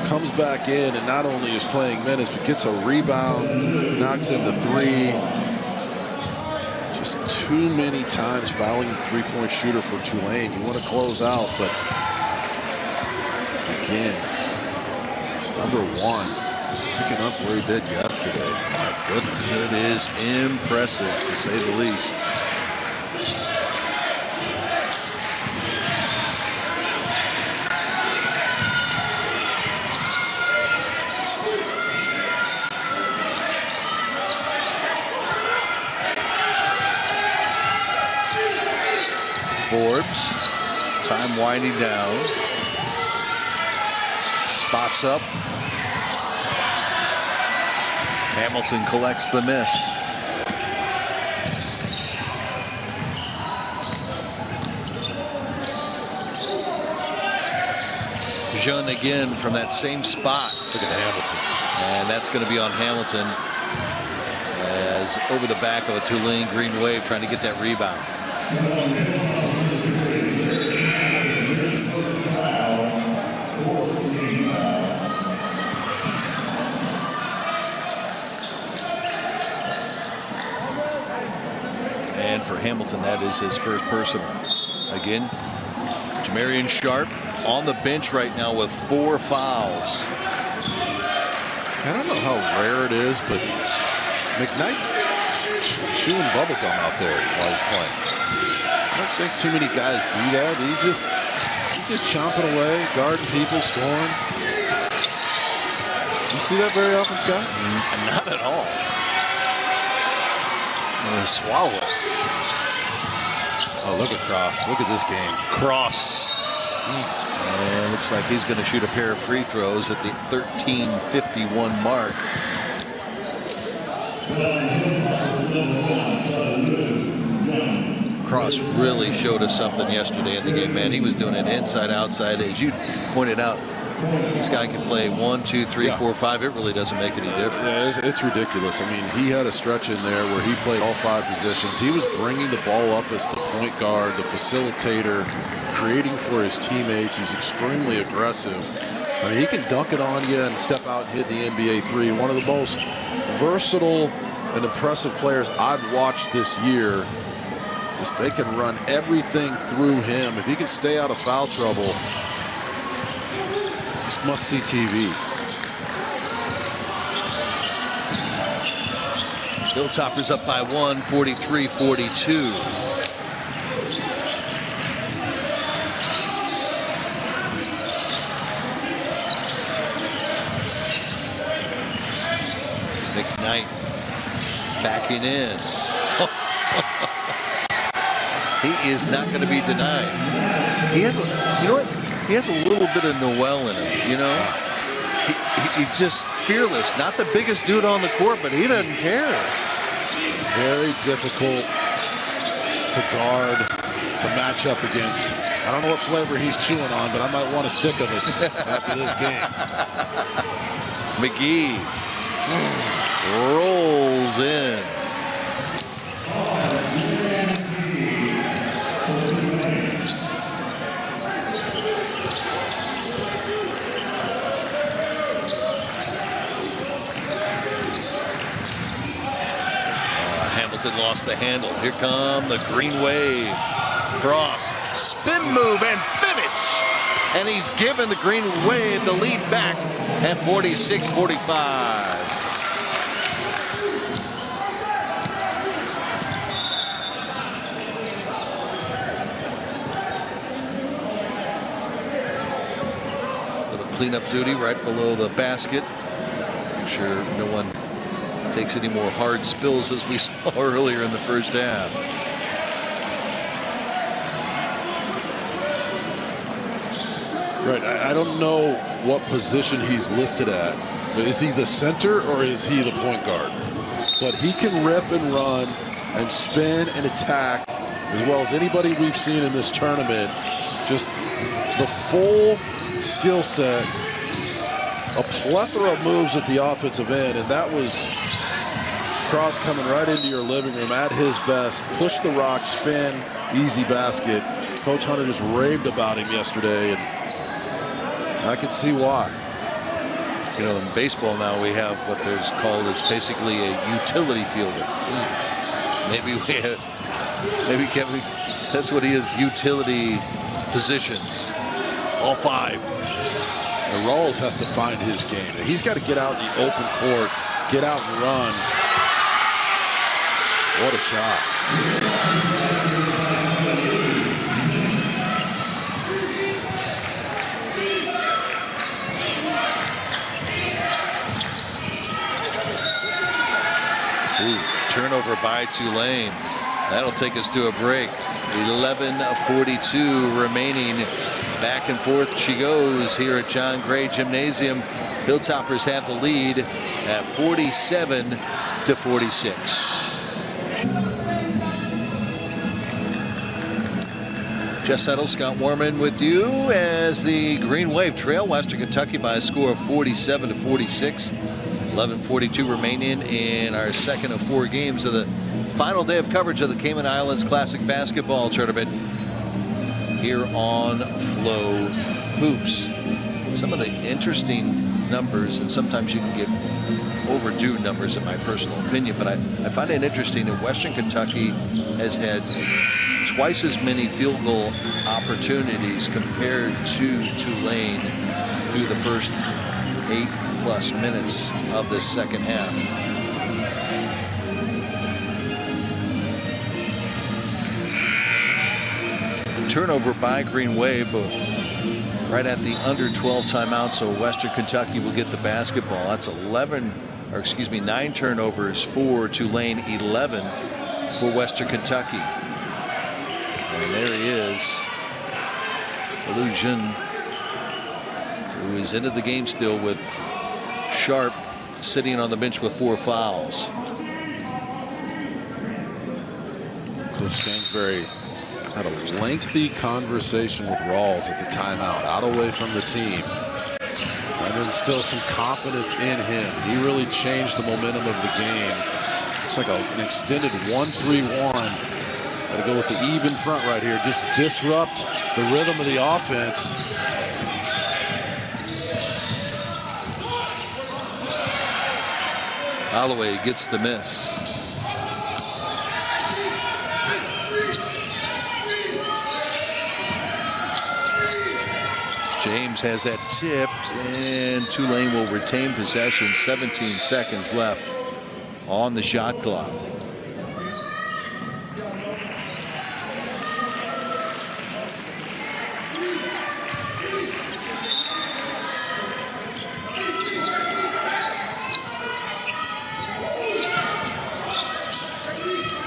Comes back in and not only is playing minutes, but gets a rebound, knocks in the 3. Just too many times fouling the 3-point shooter for Tulane. You want to close out, but again, number 1, picking up where he did yesterday. My goodness. It is impressive, to say the least. Forbes, time winding down. Spots up. Hamilton collects the miss. Jun again from that same spot. Look at Hamilton. And that's going to be on Hamilton as over the back of a Tulane Green Wave trying to get that rebound. And for Hamilton, that is his first personal. Again, Jamarian Sharp on the bench right now with 4 fouls. I don't know how rare it is, but McKnight's chewing bubblegum out there while he's playing. I don't think too many guys do that. He's just chomping away, guarding people, scoring. You see that very often, Scott? Not at all. I'm gonna swallow it. Oh, look at Cross. Look at this game. Cross. And looks like he's going to shoot a pair of free throws at the 13:51 mark. Cross really showed us something yesterday in the game, man. He was doing it inside, outside. As you pointed out, this guy can play 1, 2, 3, 4, 5. It really doesn't make any difference. Yeah, it's ridiculous. I mean, he had a stretch in there where he played all 5 positions. He was bringing the ball up as the point guard, the facilitator, creating for his teammates. He's extremely aggressive. I mean, he can dunk it on you and step out and hit the NBA 3. One of the most versatile and impressive players I've watched this year. Just they can run everything through him. If he can stay out of foul trouble, it's must-see TV. Hilltoppers up by 1, 43-42. McKnight backing in. He is not going to be denied. He has a, you know what? He has a little bit of Noel in him, you know? He's just fearless. Not the biggest dude on the court, but he doesn't care. Very difficult to guard, to match up against. I don't know what flavor he's chewing on, but I might want a stick of it after this game. McGee rolls in. Hamilton lost the handle. Here come the green wave. Cross, spin move, and finish. And he's given the green wave the lead back at 46-45. Little cleanup duty right below the basket. Make sure no one takes any more hard spills as we saw earlier in the first half. Right, I don't know what position he's listed at. But is he the center or is he the point guard? But he can rip and run and spin and attack as well as anybody we've seen in this tournament. Just the full skill set, a plethora of moves at the offensive end, and that was Cross coming right into your living room at his best. Push the rock, spin, easy basket. Coach Hunter just raved about him yesterday, and I can see why. You know, in baseball now we have what there's called as basically a utility fielder. Maybe we have, maybe Kevin, that's what he is, utility positions. All 5. And Rawls has to find his game. He's got to get out in the open court, get out and run. What a shot. Turnover by Tulane. That'll take us to a break. 11:42 remaining. Back and forth she goes here at John Gray Gymnasium. Hilltoppers have the lead at 47-46. Jess Settle, Scott Warman with you as the Green Wave trail Western Kentucky by a score of 47-46. 11:42 remaining in our second of 4 games of the final day of coverage of the Cayman Islands Classic Basketball Tournament here on Flow Hoops. Some of the interesting numbers, and sometimes you can get overdue numbers in my personal opinion, but I find it interesting that Western Kentucky has had twice as many field goal opportunities compared to Tulane through the first 8+ minutes of this second half. Turnover by Green Wave, right at the under 12 timeout, so Western Kentucky will get the basketball. That's 9 turnovers for Tulane, 11 for Western Kentucky. And there he is, Lou Jun, who is into the game still with Sharp sitting on the bench with 4 fouls. Coach Stansbury Had a lengthy conversation with Rawls at the timeout, out away from the team. And instill some confidence in him. He really changed the momentum of the game. It's like an extended 1-3-1. Got to go with the even front right here. Just disrupt the rhythm of the offense. Holloway gets the miss. James has that tipped, and Tulane will retain possession. 17 seconds left on the shot clock.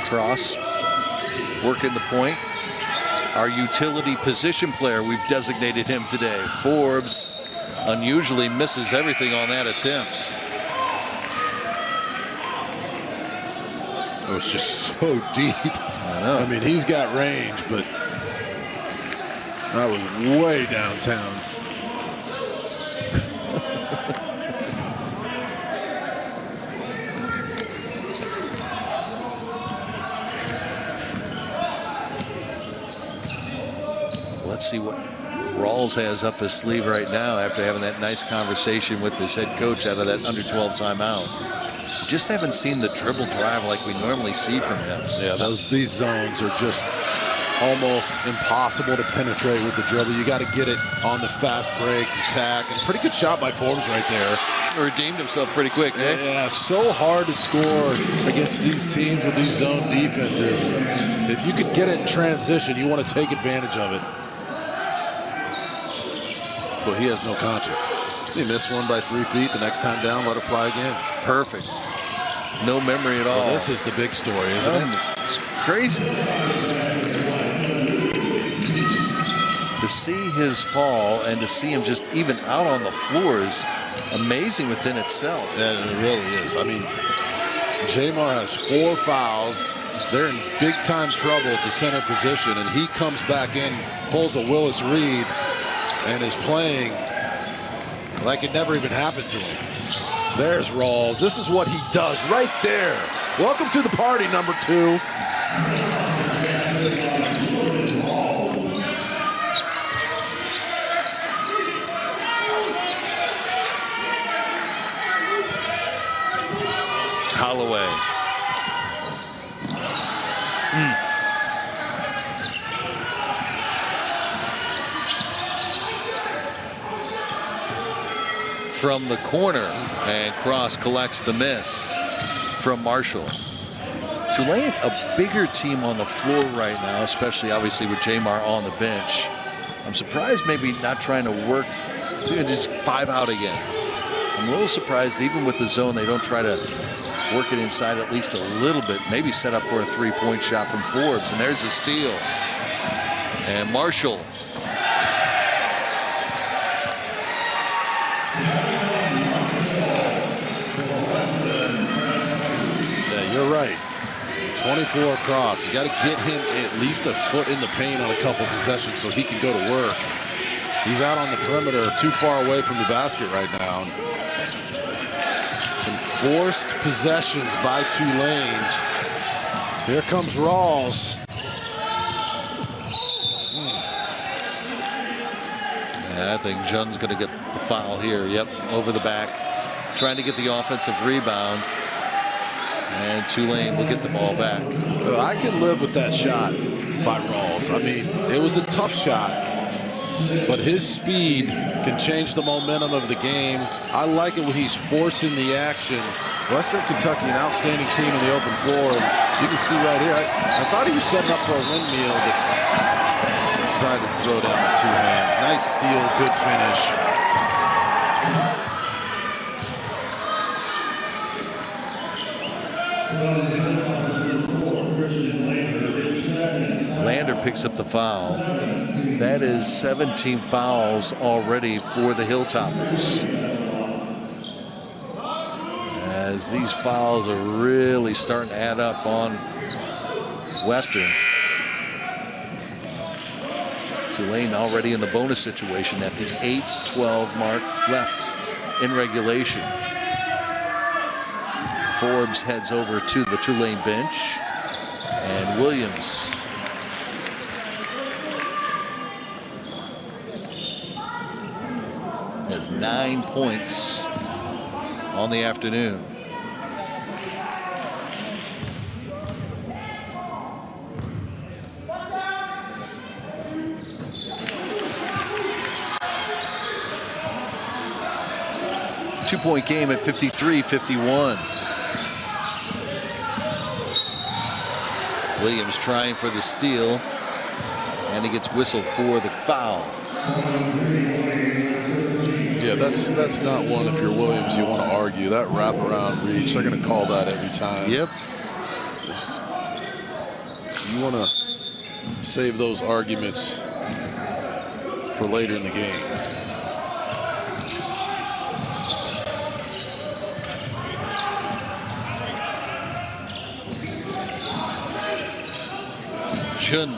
Cross working the point. Our utility position player, we've designated him today. Forbes unusually misses everything on that attempt. It was just so deep. I know. I mean, he's got range, but that was way downtown. Let's see what Rawls has up his sleeve right now after having that nice conversation with his head coach out of that under-12 timeout. Just haven't seen the dribble drive like we normally see from him. Yeah, these zones are just almost impossible to penetrate with the dribble. You got to get it on the fast break, attack, and pretty good shot by Forbes right there. Redeemed himself pretty quick, eh? Yeah, so hard to score against these teams with these zone defenses. If you could get it in transition, you want to take advantage of it. But he has no conscience. He missed one by 3 feet. The next time down, let it fly again. Perfect. No memory at all. Well, this is the big story, isn't it? It's crazy. To see his fall and to see him just even out on the floor is amazing within itself. Yeah, it really is. I mean, Jamar has 4 fouls. They're in big-time trouble at the center position, and he comes back in, pulls a Willis Reed, and is playing like it never even happened to him. There's Rawls. This is what he does right there. Welcome to the party, number 2. Holloway. From the corner, and Cross collects the miss from Marshall. Tulane, a bigger team on the floor right now, especially obviously with Jamar on the bench. I'm surprised maybe not trying to work, just 5 out again. I'm a little surprised even with the zone they don't try to work it inside at least a little bit, maybe set up for a 3-point shot from Forbes, and there's a steal. And Marshall. You're right. 24 across. You got to get him at least a foot in the paint on a couple possessions so he can go to work. He's out on the perimeter, too far away from the basket right now. Some forced possessions by Tulane. Here comes Rawls. I think Jun's going to get the foul here. Yep, over the back. Trying to get the offensive rebound. And Tulane will get the ball back. I can live with that shot by Rawls. I mean, it was a tough shot, but his speed can change the momentum of the game. I like it when he's forcing the action. Western Kentucky, an outstanding team in the open floor. And you can see right here, I thought he was setting up for a windmill, but he decided to throw down with 2 hands. Nice steal, good finish. Lander picks up the foul. That is 17 fouls already for the Hilltoppers. As these fouls are really starting to add up on Western. Tulane already in the bonus situation at the 8-12 mark left in regulation. Forbes heads over to the Tulane bench, and Williams has 9 points on the afternoon. Two-point game at 53-51. Williams trying for the steal, and he gets whistled for the foul. Yeah, that's not one. If you're Williams, you want to argue that wraparound reach. They're going to call that every time. Yep. You want to save those arguments for later in the game. Chun.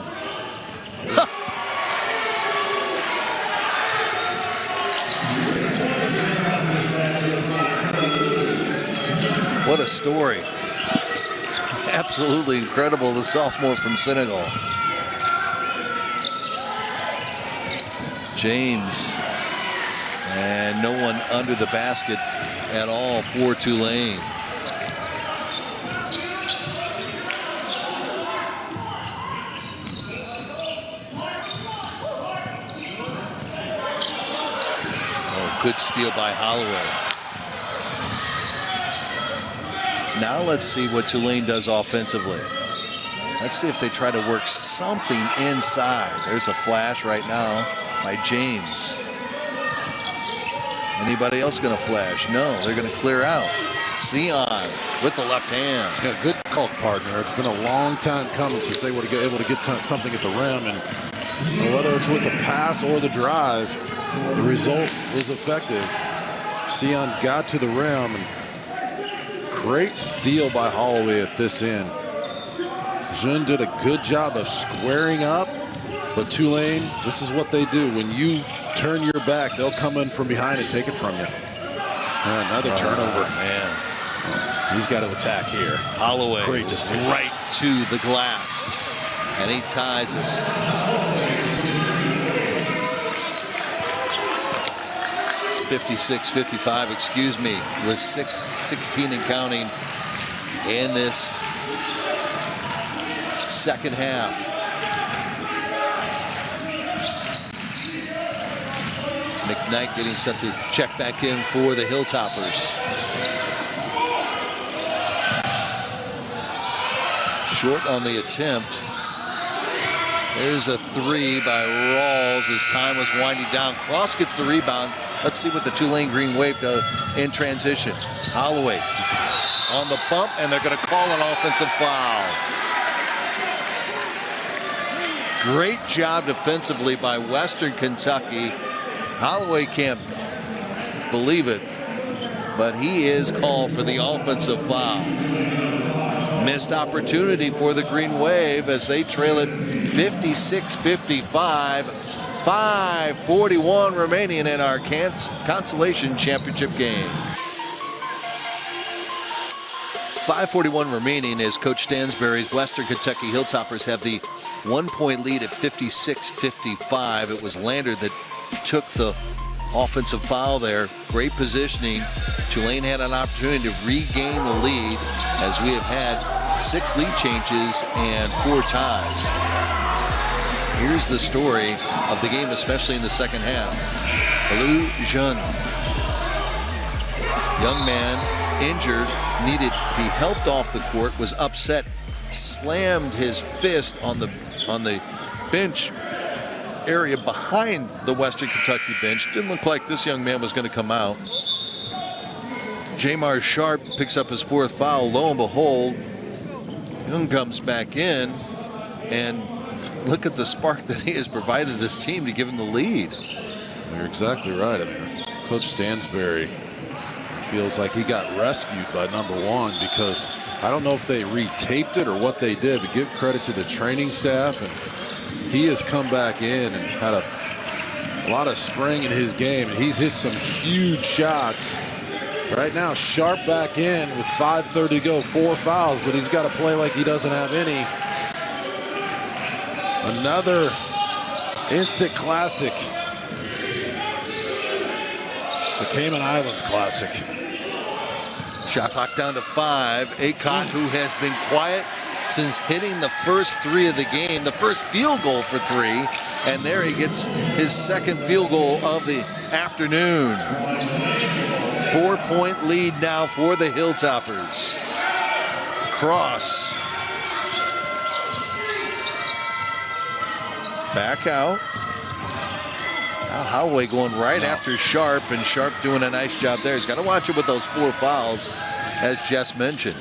What a story. Absolutely incredible, the sophomore from Senegal. James. And no one under the basket at all for Tulane. Good steal by Holloway. Now let's see what Tulane does offensively. Let's see if they try to work something inside. There's a flash right now by James. Anybody else going to flash? No, they're going to clear out. Sion with the left hand. Yeah, good call, partner. It's been a long time coming since they were able to get something at the rim, and whether it's with the pass or the drive, the result was effective. Sion got to the rim, and great steal by Holloway at this end. Jun did a good job of squaring up, but Tulane, this is what they do. When you turn your back, they'll come in from behind and take it from you. And another turnover. Man. He's got to attack here. Holloway Great to see. Right to the glass. And he ties us. (56-55), excuse me, with 6:16 and counting in this second half. McKnight getting set to check back in for the Hilltoppers. Short on the attempt. There's a three by Rawls as time was winding down. Cross gets the rebound. Let's see what the Tulane Green Wave does in transition. Holloway on the bump, and they're going to call an offensive foul. Great job defensively by Western Kentucky. Holloway can't believe it, but he is called for the offensive foul. Missed opportunity for the Green Wave as they trail it 56-55. 5:41 remaining in our consolation championship game. 5:41 remaining as Coach Stansbury's Western Kentucky Hilltoppers have the 1-point lead at 56-55. It was Lander that took the offensive foul there. Great positioning. Tulane had an opportunity to regain the lead as we have had 6 lead changes and 4 ties. Here's the story of the game, especially in the second half. Blue Jeune, young man, injured, needed to be helped off the court, was upset, slammed his fist on the bench area behind the Western Kentucky bench. Didn't look like this young man was going to come out. Jamar Sharp picks up his 4th foul. Lo and behold, Young comes back in, and look at the spark that he has provided this team to give him the lead. You're exactly right. I mean, Coach Stansbury feels like he got rescued by #1 because I don't know if they retaped it or what they did, but give credit to the training staff and he has come back in and had a lot of spring in his game, and he's hit some huge shots. Right now, Sharp back in with 5:30 to go, 4 fouls, but he's got to play like he doesn't have any. Another instant classic. The Cayman Islands classic. Shot clock down to 5. Aycock, who has been quiet since hitting the first 3 of the game, the first field goal for 3, and there he gets his second field goal of the afternoon. 4-point lead now for the Hilltoppers. Cross. Back out. Now Holloway going right after Sharp, and Sharp doing a nice job there. He's got to watch it with those 4 fouls, as Jess mentioned.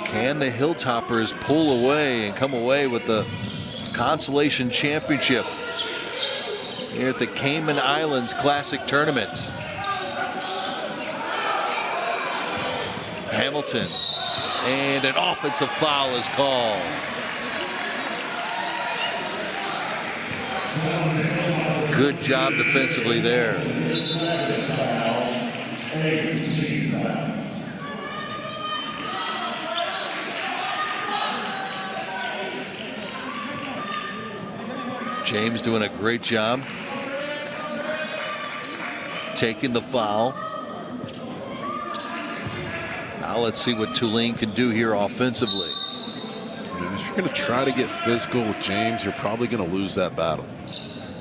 Can the Hilltoppers pull away and come away with the consolation championship here at the Cayman Islands Classic Tournament? Hamilton, and an offensive foul is called. Good job defensively there. James doing a great job taking the foul. Now let's see what Tulane can do here offensively. I mean, if you're going to try to get physical with James, you're probably going to lose that battle.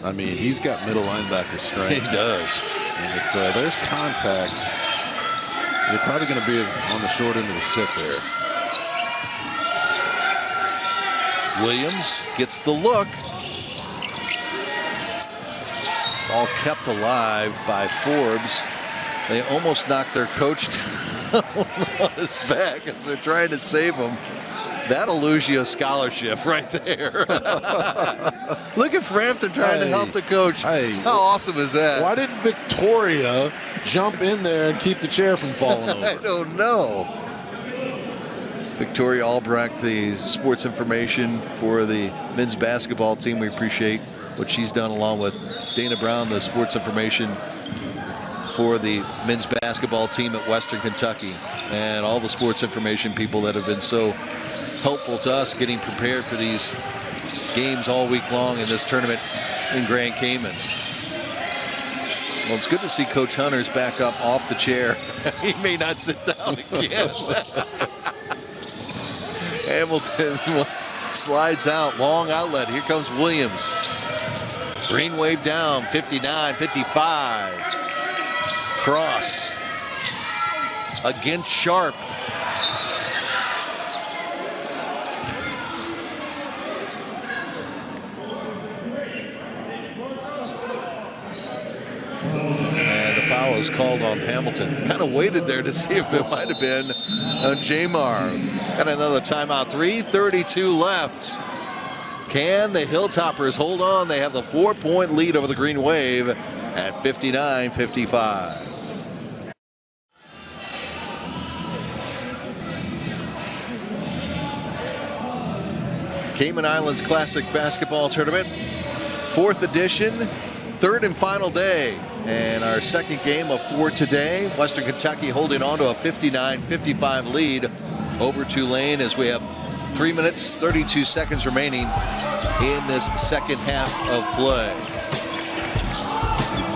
I mean, he's got middle linebacker strength. He does. And if there's contact, you're probably going to be on the short end of the stick there. Williams gets the look. All kept alive by Forbes. They almost knocked their coach down on his back as they're trying to save him. That'll lose you a scholarship right there. Look at Frampton trying to help the coach. How awesome is that? Why didn't Victoria jump in there and keep the chair from falling over? I don't know. Victoria Albrecht, the sports information for the men's basketball team. We appreciate what she's done, along with Dana Brown, the sports information for the men's basketball team at Western Kentucky, and all the sports information people that have been so helpful to us getting prepared for these games all week long in this tournament in Grand Cayman. Well, it's good to see Coach Hunter's back up off the chair. He may not sit down again. Hamilton slides out, long outlet. Here comes Williams. Green wave down, 59-55. Cross against Sharp. And the foul is called on Hamilton. Kind of waited there to see if it might have been Jamar. Got another timeout, 3:32 left. Can the Hilltoppers hold on? They have the 4-point lead over the Green Wave at 59-55. Cayman Islands Classic Basketball Tournament, 4th edition, 3rd and final day. And our second game of 4 today. Western Kentucky holding on to a 59-55 lead over Tulane as we have 3 minutes, 32 seconds remaining in this second half of play.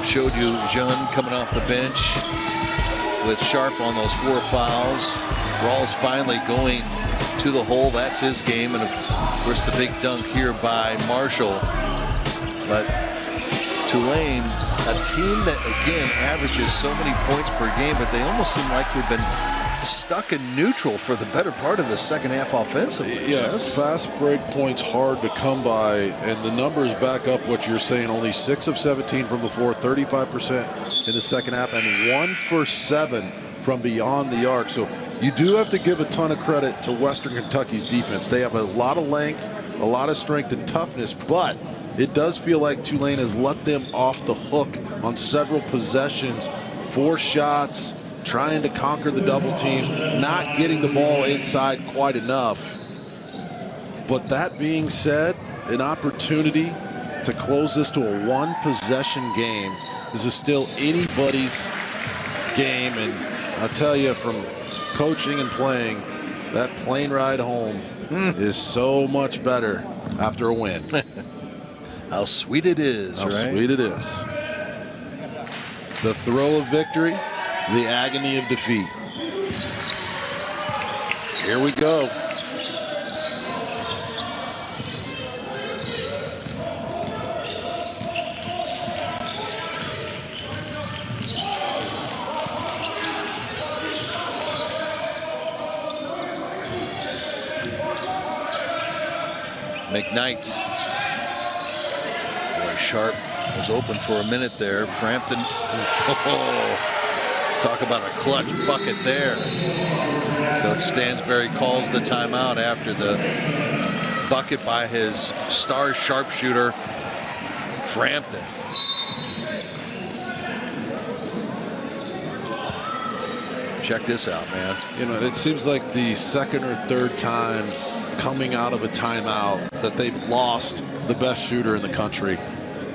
Showed you Jean coming off the bench with Sharp on those 4 fouls. Rawls finally going to the hole. That's his game. And of course the big dunk here by Marshall. But Tulane, a team that again averages so many points per game, but they almost seem like they've been stuck in neutral for the better part of the second half offensively. Yes, fast break points hard to come by, and the numbers back up what you're saying. Only 6 of 17 from the floor, 35% in the second half, and 1 for 7 from beyond the arc. So you do have to give a ton of credit to Western Kentucky's defense. They have a lot of length, a lot of strength and toughness, but it does feel like Tulane has let them off the hook on several possessions, 4 shots, trying to conquer the double teams, not getting the ball inside quite enough. But that being said, an opportunity to close this to a one-possession game. This is still anybody's game, and I'll tell you, from coaching and playing, that plane ride home is so much better after a win. How sweet it is, How right? sweet it is. The thrill of victory, the agony of defeat. Here we go. McKnight. Boy, Sharp was open for a minute there. Frampton. Oh, talk about a clutch bucket there. Coach Stansberry calls the timeout after the bucket by his star sharpshooter, Frampton. Check this out, man. You know, it seems like the second or third time coming out of a timeout that they've lost the best shooter in the country.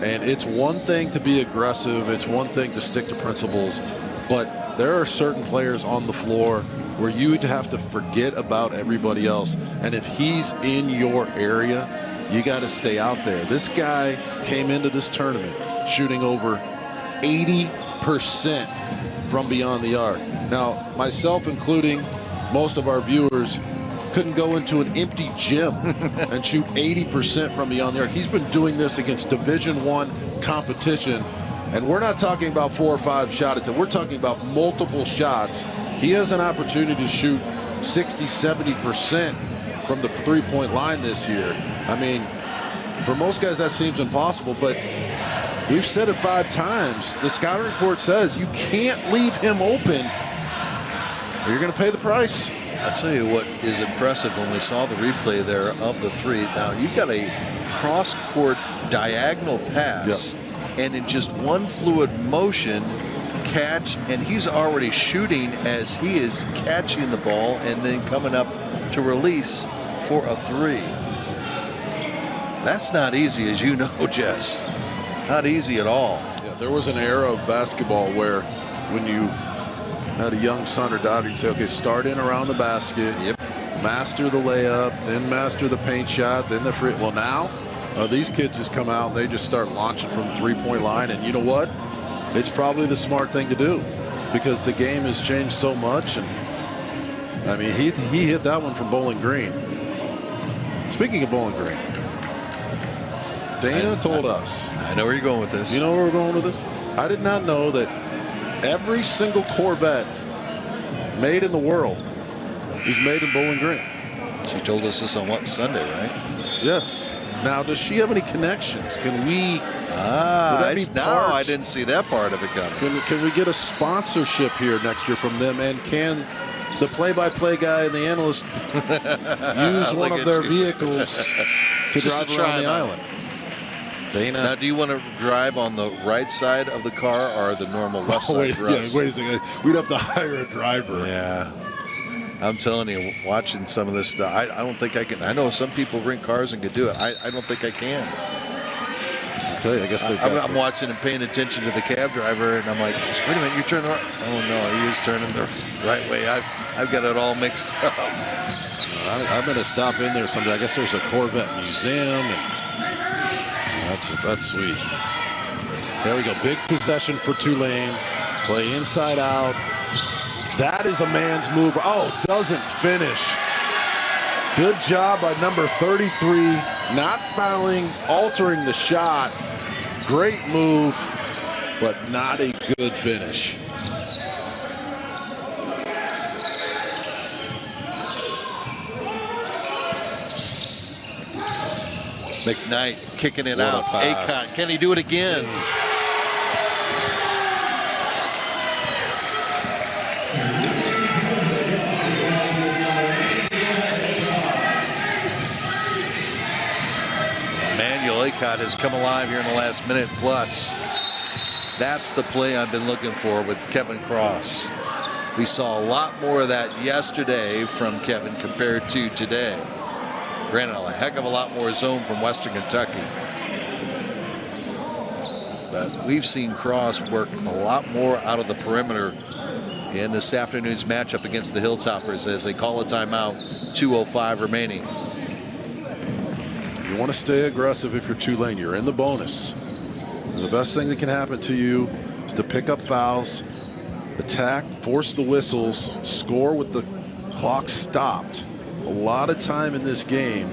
And it's one thing to be aggressive, it's one thing to stick to principles, but there are certain players on the floor where you have to forget about everybody else. And if he's in your area, you got to stay out there. This guy came into this tournament shooting over 80% from beyond the arc. Now, myself including most of our viewers couldn't go into an empty gym and shoot 80% from beyond the arc. He's been doing this against Division I competition, and we're not talking about 4 or 5 shot attempts. We're talking about multiple shots. He has an opportunity to shoot 60, 70% from the three-point line this year. I mean, for most guys that seems impossible, but we've said it 5 times. The scouting report says you can't leave him open or you're going to pay the price. I'll tell you what is impressive when we saw the replay there of the three. Now, you've got a cross-court diagonal pass, and in just one fluid motion, catch, and he's already shooting as he is catching the ball and then coming up to release for a three. That's not easy, as you know, Jess. Not easy at all. Yeah, there was an era of basketball where when you had a young son or daughter, you'd say, okay, start in around the basket, master the layup, then master the paint shot, then the free. Well, now these kids just come out and they just start launching from the three-point line, and you know what? It's probably the smart thing to do because the game has changed so much. And I mean, he hit that one from Bowling Green. Speaking of Bowling Green, Dana told us. I know where you're going with this. You know where we're going with this? I did not know that every single Corvette made in the world is made in Bowling Green. She told us this on what, Sunday, right? Yes. Now, does she have any connections? Can we? Now I didn't see that part of it coming. Can we get a sponsorship here next year from them? And can the play-by-play guy and the analyst use one of their vehicles to drive around the island? Dana. Now, do you want to drive on the right side of the car or the normal left side for us? Wait a second. We'd have to hire a driver. Yeah. I'm telling you, watching some of this stuff, I don't think I can. I know some people rent cars and could do it. I don't think I can. I'll tell you, I guess I'm watching and paying attention to the cab driver, and I'm like, wait a minute, you're turning right. Oh, no, he is turning the right way. I've got it all mixed up. I'm going to stop in there someday. I guess there's a Corvette museum. And that's sweet. There we go. Big possession for Tulane. Play inside out. That is a man's move. Oh, doesn't finish. Good job by number 33. Not fouling, altering the shot. Great move, but not a good finish. McKnight kicking it What a out. pass. Akon, can he do it again? Emmanuel Akon has come alive here in the last minute plus. That's the play I've been looking for with Kevin Cross. We saw a lot more of that yesterday from Kevin compared to today. Granted, a heck of a lot more zone from Western Kentucky. But we've seen Cross work a lot more out of the perimeter in this afternoon's matchup against the Hilltoppers as they call a timeout, 2:05 remaining. You want to stay aggressive if you're Tulane. You're in the bonus. And the best thing that can happen to you is to pick up fouls, attack, force the whistles, score with the clock stopped. A lot of time in this game.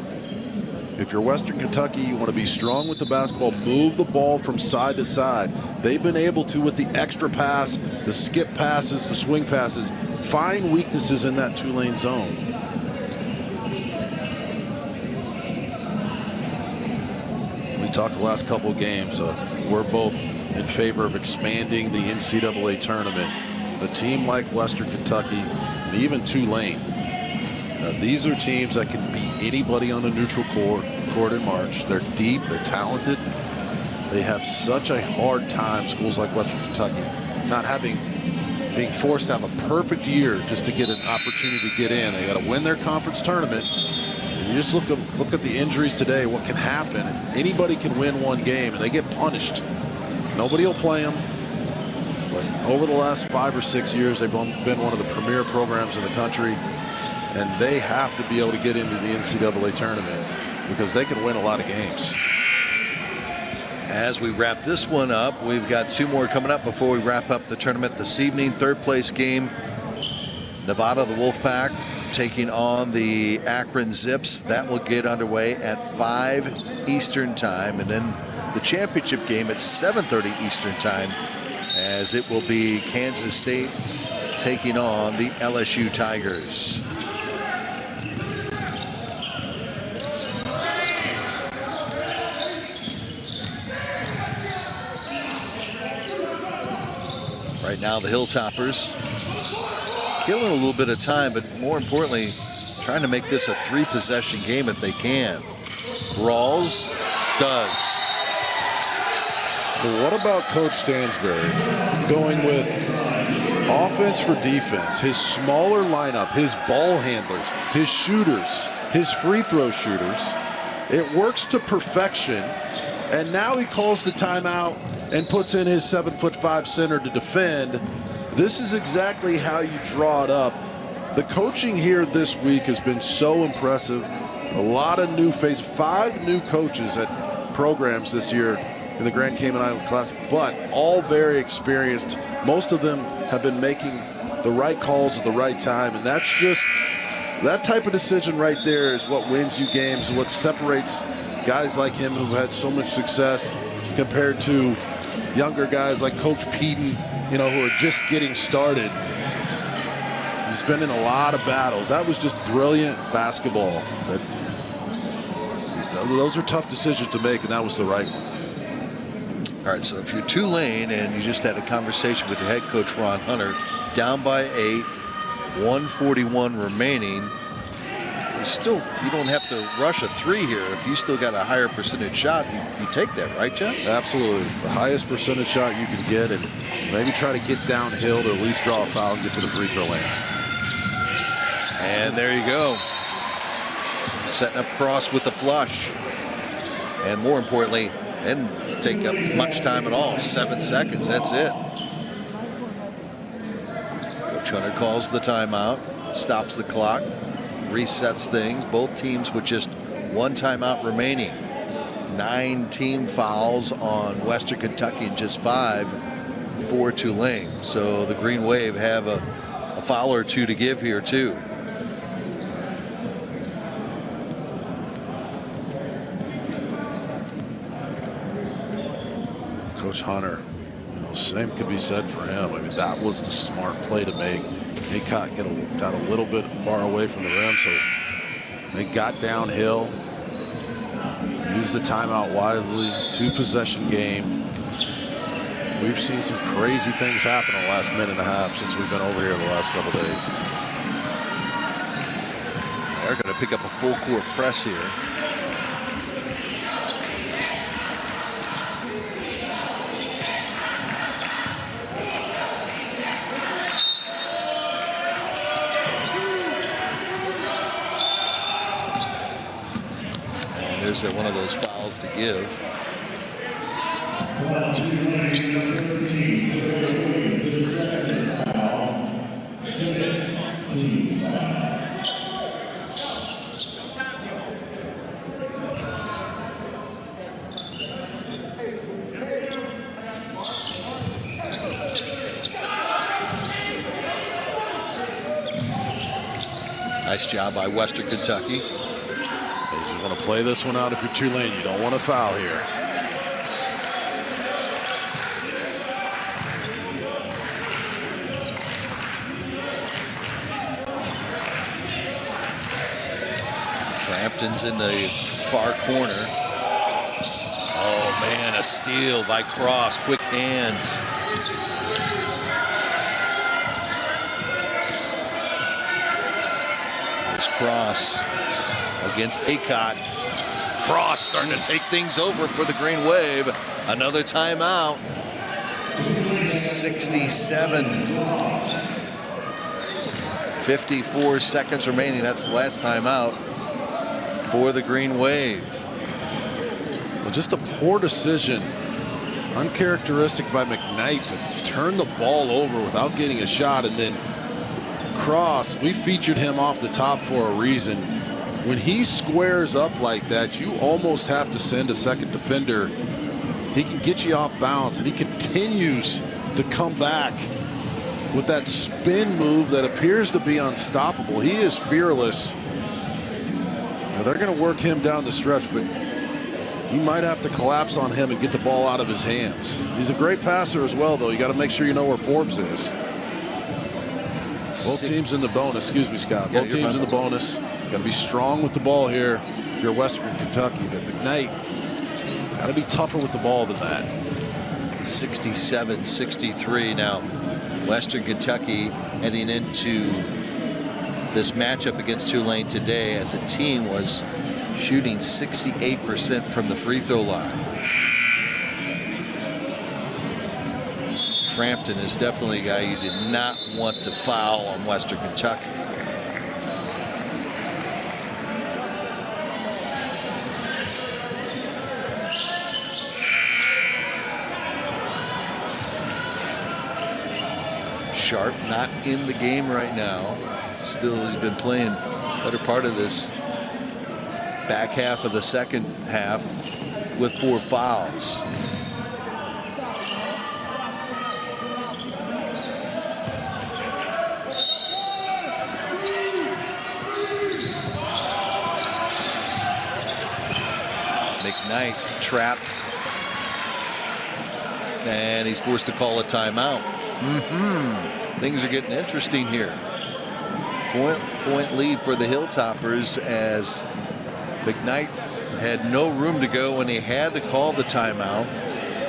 If you're Western Kentucky, you want to be strong with the basketball, move the ball from side to side. They've been able to, with the extra pass, the skip passes, the swing passes, find weaknesses in that Tulane zone. We talked the last couple of games. We're both in favor of expanding the NCAA tournament. A team like Western Kentucky and even Tulane, these are teams that can beat anybody on a neutral court in March. They're deep, they're talented. They have such a hard time, schools like Western Kentucky, not being forced to have a perfect year just to get an opportunity to get in. They got to win their conference tournament. And you just look at the injuries today, what can happen. Anybody can win one game and they get punished. Nobody will play them. But over the last 5 or 6 years, they've been one of the premier programs in the country. And they have to be able to get into the NCAA tournament because they can win a lot of games. As we wrap this one up, we've got 2 more coming up before we wrap up the tournament this evening. Third place game, Nevada, the Wolfpack, taking on the Akron Zips. That will get underway at 5 Eastern time. And then the championship game at 7:30 Eastern time, as it will be Kansas State taking on the LSU Tigers. Right now, the Hilltoppers killing a little bit of time, but more importantly, trying to make this a 3-possession game if they can. Rawls does. But what about Coach Stansbury going with offense for defense? His smaller lineup, his ball handlers, his shooters, his free throw shooters. It works to perfection. And now he calls the timeout and puts in his 7'5" center to defend. This is exactly how you draw it up. The coaching here this week has been so impressive. A lot of new faces, 5 new coaches at programs this year in the Grand Cayman Islands Classic, but all very experienced. Most of them have been making the right calls at the right time, and that's just, that type of decision right there is what wins you games, what separates guys like him who've had so much success compared to younger guys like Coach Peden, who are just getting started. He's been in a lot of battles. That was just brilliant basketball. Those are tough decisions to make, and that was the right one. All right, so if you're Tulane and you just had a conversation with your head coach, Ron Hunter, down by 8, 141 remaining, you don't have to rush a 3 here. If you still got a higher percentage shot, you take that, right, Jess? Absolutely. The highest percentage shot you can get, and maybe try to get downhill to at least draw a foul and get to the free throw line. And there you go. Setting up Cross with the flush. And more importantly, didn't take up much time at all. 7 seconds, that's it. Coach Hunter calls the timeout, stops the clock, resets things. Both teams with just 1 timeout remaining. 9 team fouls on Western Kentucky and just 5 for Tulane. So the Green Wave have a foul or 2 to give here too. Coach Hunter, same could be said for him. I mean, that was the smart play to make. He got a little bit far away from the rim, so they got downhill, used the timeout wisely. 2-possession game. We've seen some crazy things happen in the last minute and a half since we've been over here the last couple days. They're going to pick up a full court press here. there's one of those fouls to give. Nice job by Western Kentucky. They just want to play this one out if you're Tulane. You don't want to foul here. Frampton's in the far corner. Oh man, a steal by Cross. Quick hands. Cross against Acott. Cross starting to take things over for the Green Wave. Another timeout. 54 seconds remaining. That's the last timeout for the Green Wave. Well, just a poor decision, uncharacteristic by McKnight to turn the ball over without getting a shot. And then Cross, we featured him off the top for a reason. When he squares up like that, you almost have to send a second defender. He can get you off balance, and he continues to come back with that spin move that appears to be unstoppable. He is fearless. Now they're going to work him down the stretch, but you might have to collapse on him and get the ball out of his hands. He's a great passer as well, though. You got to make sure you know where Forbes is. Both teams in the bonus. Excuse me, Scott. Both teams in the bonus. Got to be strong with the ball here if you're Western Kentucky. But McKnight got to be tougher with the ball than that. 67-63 now. Western Kentucky heading into this matchup against Tulane today as a team was shooting 68% from the free throw line. Frampton is definitely a guy you did not want to foul on Western Kentucky. Sharp not in the game right now. Still, he's been playing better part of this back half of the second half with 4 fouls. McKnight trapped, and he's forced to call a timeout. Things are getting interesting here. 4-point lead for the Hilltoppers as McKnight had no room to go when he had to call the timeout,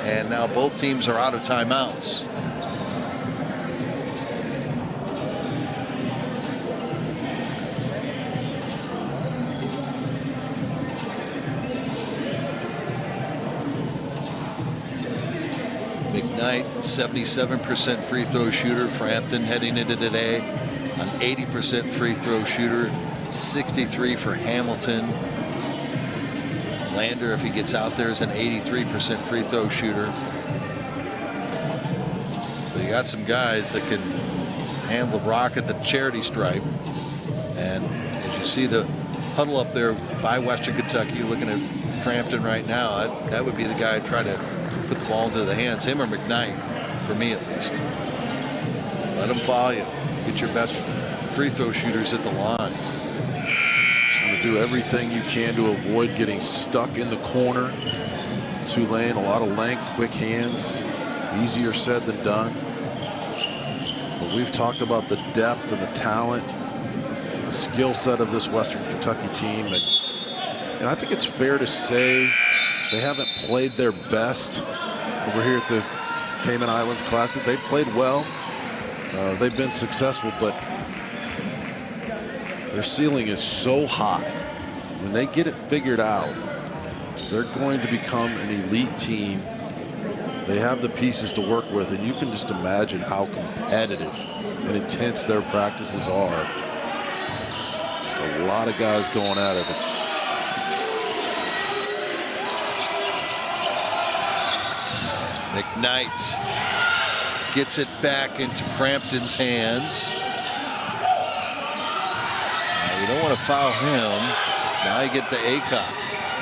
and now both teams are out of timeouts. McKnight, 77% free throw shooter. Frampton heading into today, an 80% free throw shooter. 63 for Hamilton. Lander, if he gets out there, is an 83% free throw shooter. So you got some guys that can handle the rock at the charity stripe. And as you see the huddle up there by Western Kentucky, looking at Frampton right now, that would be the guy to try to put the ball into the hands, him or McKnight, for me at least. Let him foul you. Get your best free throw shooters at the line. Just want to do everything you can to avoid getting stuck in the corner. Tulane, a lot of length, quick hands. Easier said than done. But we've talked about the depth and the talent, the skill set of this Western Kentucky team. And I think it's fair to say they haven't played their best over here at the Cayman Islands Classic. They played well. They've been successful, but their ceiling is so high. When they get it figured out, they're going to become an elite team. They have the pieces to work with, and you can just imagine how competitive and intense their practices are. Just a lot of guys going at it. McKnight gets it back into Frampton's hands. Now you don't want to foul him. Now you get the Aycock.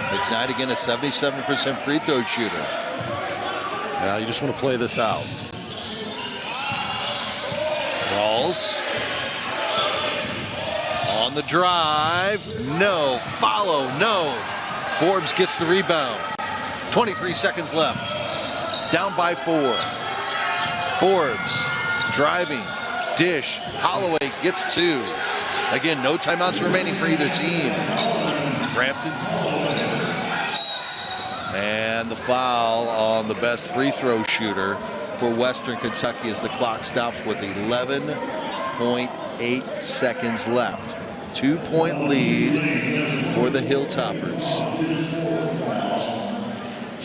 McKnight again, a 77% free throw shooter. Now you just want to play this out. Rawls on the drive. No. Follow. No. Forbes gets the rebound. 23 seconds left. Down by 4. Forbes driving. Dish. Holloway gets 2. Again, no timeouts remaining for either team. Frampton. And the foul on the best free throw shooter for Western Kentucky as the clock stops with 11.8 seconds left. 2-point lead for the Hilltoppers.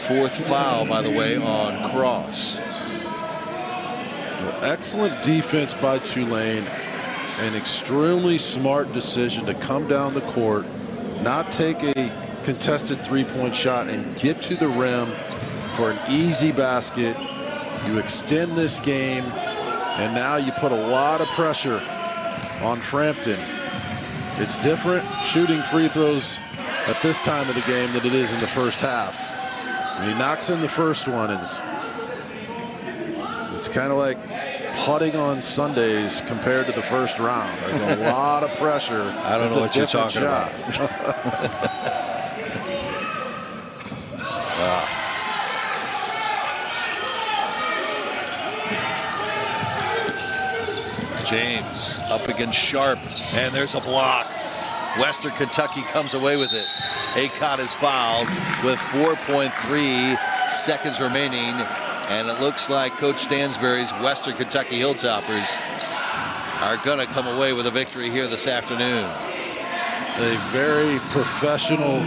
4th foul, by the way, on Cross. Well, excellent defense by Tulane. An extremely smart decision to come down the court, not take a contested three-point shot and get to the rim for an easy basket. You extend this game, and now you put a lot of pressure on Frampton. It's different shooting free throws at this time of the game than it is in the first half. And he knocks in the first one, and it's kind of like putting on Sundays compared to the first round. There's a lot of pressure. I don't know what you're talking about. James up against Sharp, and there's a block. Western Kentucky comes away with it. Aycock is fouled with 4.3 seconds remaining, and it looks like Coach Stansbury's Western Kentucky Hilltoppers are going to come away with a victory here this afternoon. A very professional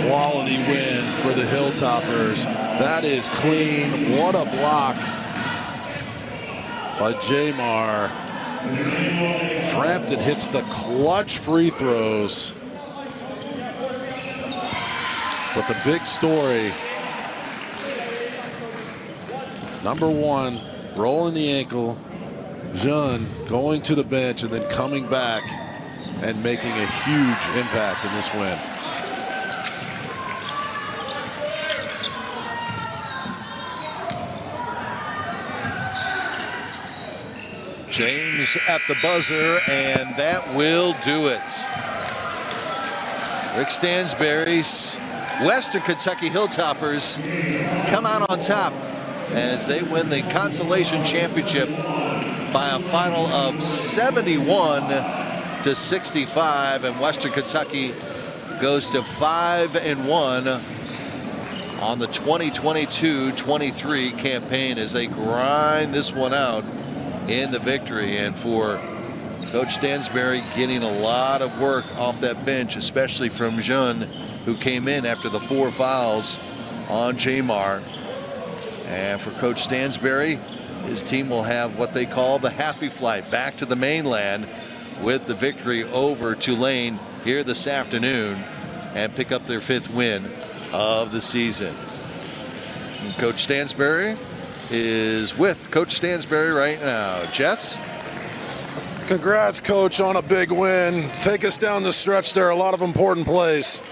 quality win for the Hilltoppers. That is clean. What a block by Jamar. Frampton hits the clutch free throws. But the big story, number 1, rolling the ankle, Jean going to the bench and then coming back and making a huge impact in this win. James at the buzzer, and that will do it. Rick Stansbury's Western Kentucky Hilltoppers come out on top as they win the consolation championship by a final of 71-65, and Western Kentucky goes to 5-1 on the 2022-23 campaign as they grind this one out in the victory. And for Coach Stansbury, getting a lot of work off that bench, especially from Jean, who came in after the 4 fouls on Jamar. And for Coach Stansbury, his team will have what they call the happy flight back to the mainland with the victory over Tulane here this afternoon and pick up their 5th win of the season. And Coach Stansbury is with Coach Stansbury right now. Jess? Congrats, Coach, on a big win. Take us down the stretch there. A lot of important plays.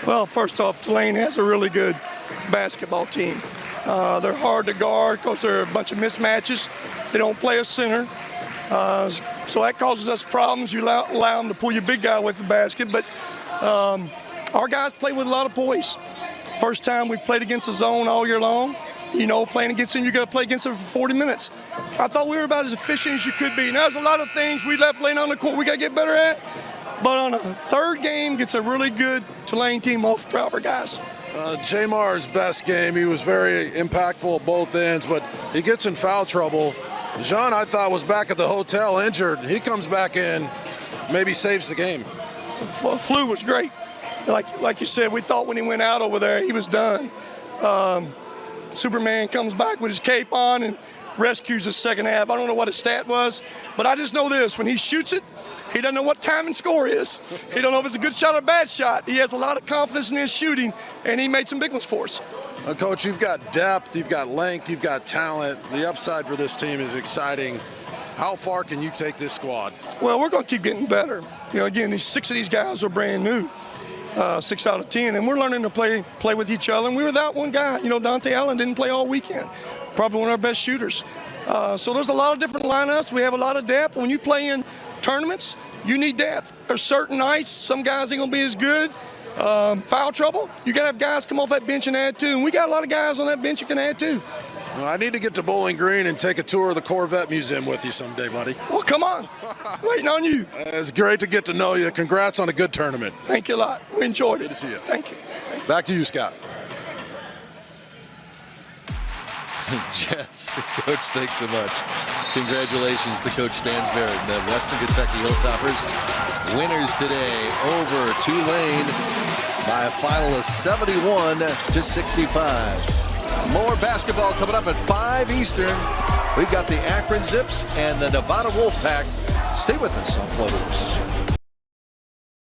Well, first off, Tulane has a really good basketball team. They're hard to guard because they're a bunch of mismatches. They don't play a center. So that causes us problems. You allow them to pull your big guy away from the basket. But our guys play with a lot of poise. First time we've played against the zone all year long. You know, playing against them, you got to play against them for 40 minutes. I thought we were about as efficient as you could be. Now, there's a lot of things we left laying on the court we got to get better at. But on a third game, gets a really good Tulane team off. Proud of our guys. Jamar's best game. He was very impactful at both ends, but he gets in foul trouble. Jean, I thought, was back at the hotel injured. He comes back in, maybe saves the game. Flu was great. Like you said, we thought when he went out over there, he was done. Superman comes back with his cape on and rescues the second half. I don't know what his stat was, but I just know this. When he shoots it, he doesn't know what time and score is. He don't know if it's a good shot or a bad shot. He has a lot of confidence in his shooting, and he made some big ones for us. Coach, you've got depth, you've got length, you've got talent. The upside for this team is exciting. How far can you take this squad? Well, we're going to keep getting better. Again, these 6 of these guys are brand new, 6 out of 10, and we're learning to play with each other. And we were without one guy. Dante Allen didn't play all weekend. Probably one of our best shooters. So there's a lot of different lineups. We have a lot of depth. When you play in tournaments, you need depth. There's certain nights, some guys ain't going to be as good. Foul trouble, you got to have guys come off that bench and add too. And we got a lot of guys on that bench that can add too. Well, I need to get to Bowling Green and take a tour of the Corvette Museum with you someday, buddy. Well, come on. Waiting on you. It's great to get to know you. Congrats on a good tournament. Thank you a lot. We enjoyed it. Good to see you. Thank you. Back to you, Scott. Jess, Coach, thanks so much. Congratulations to Coach Stansberry and the Western Kentucky Hilltoppers. Winners today over Tulane by a final of 71-65. More basketball coming up at 5 Eastern. We've got the Akron Zips and the Nevada Wolfpack. Stay with us on Floaters.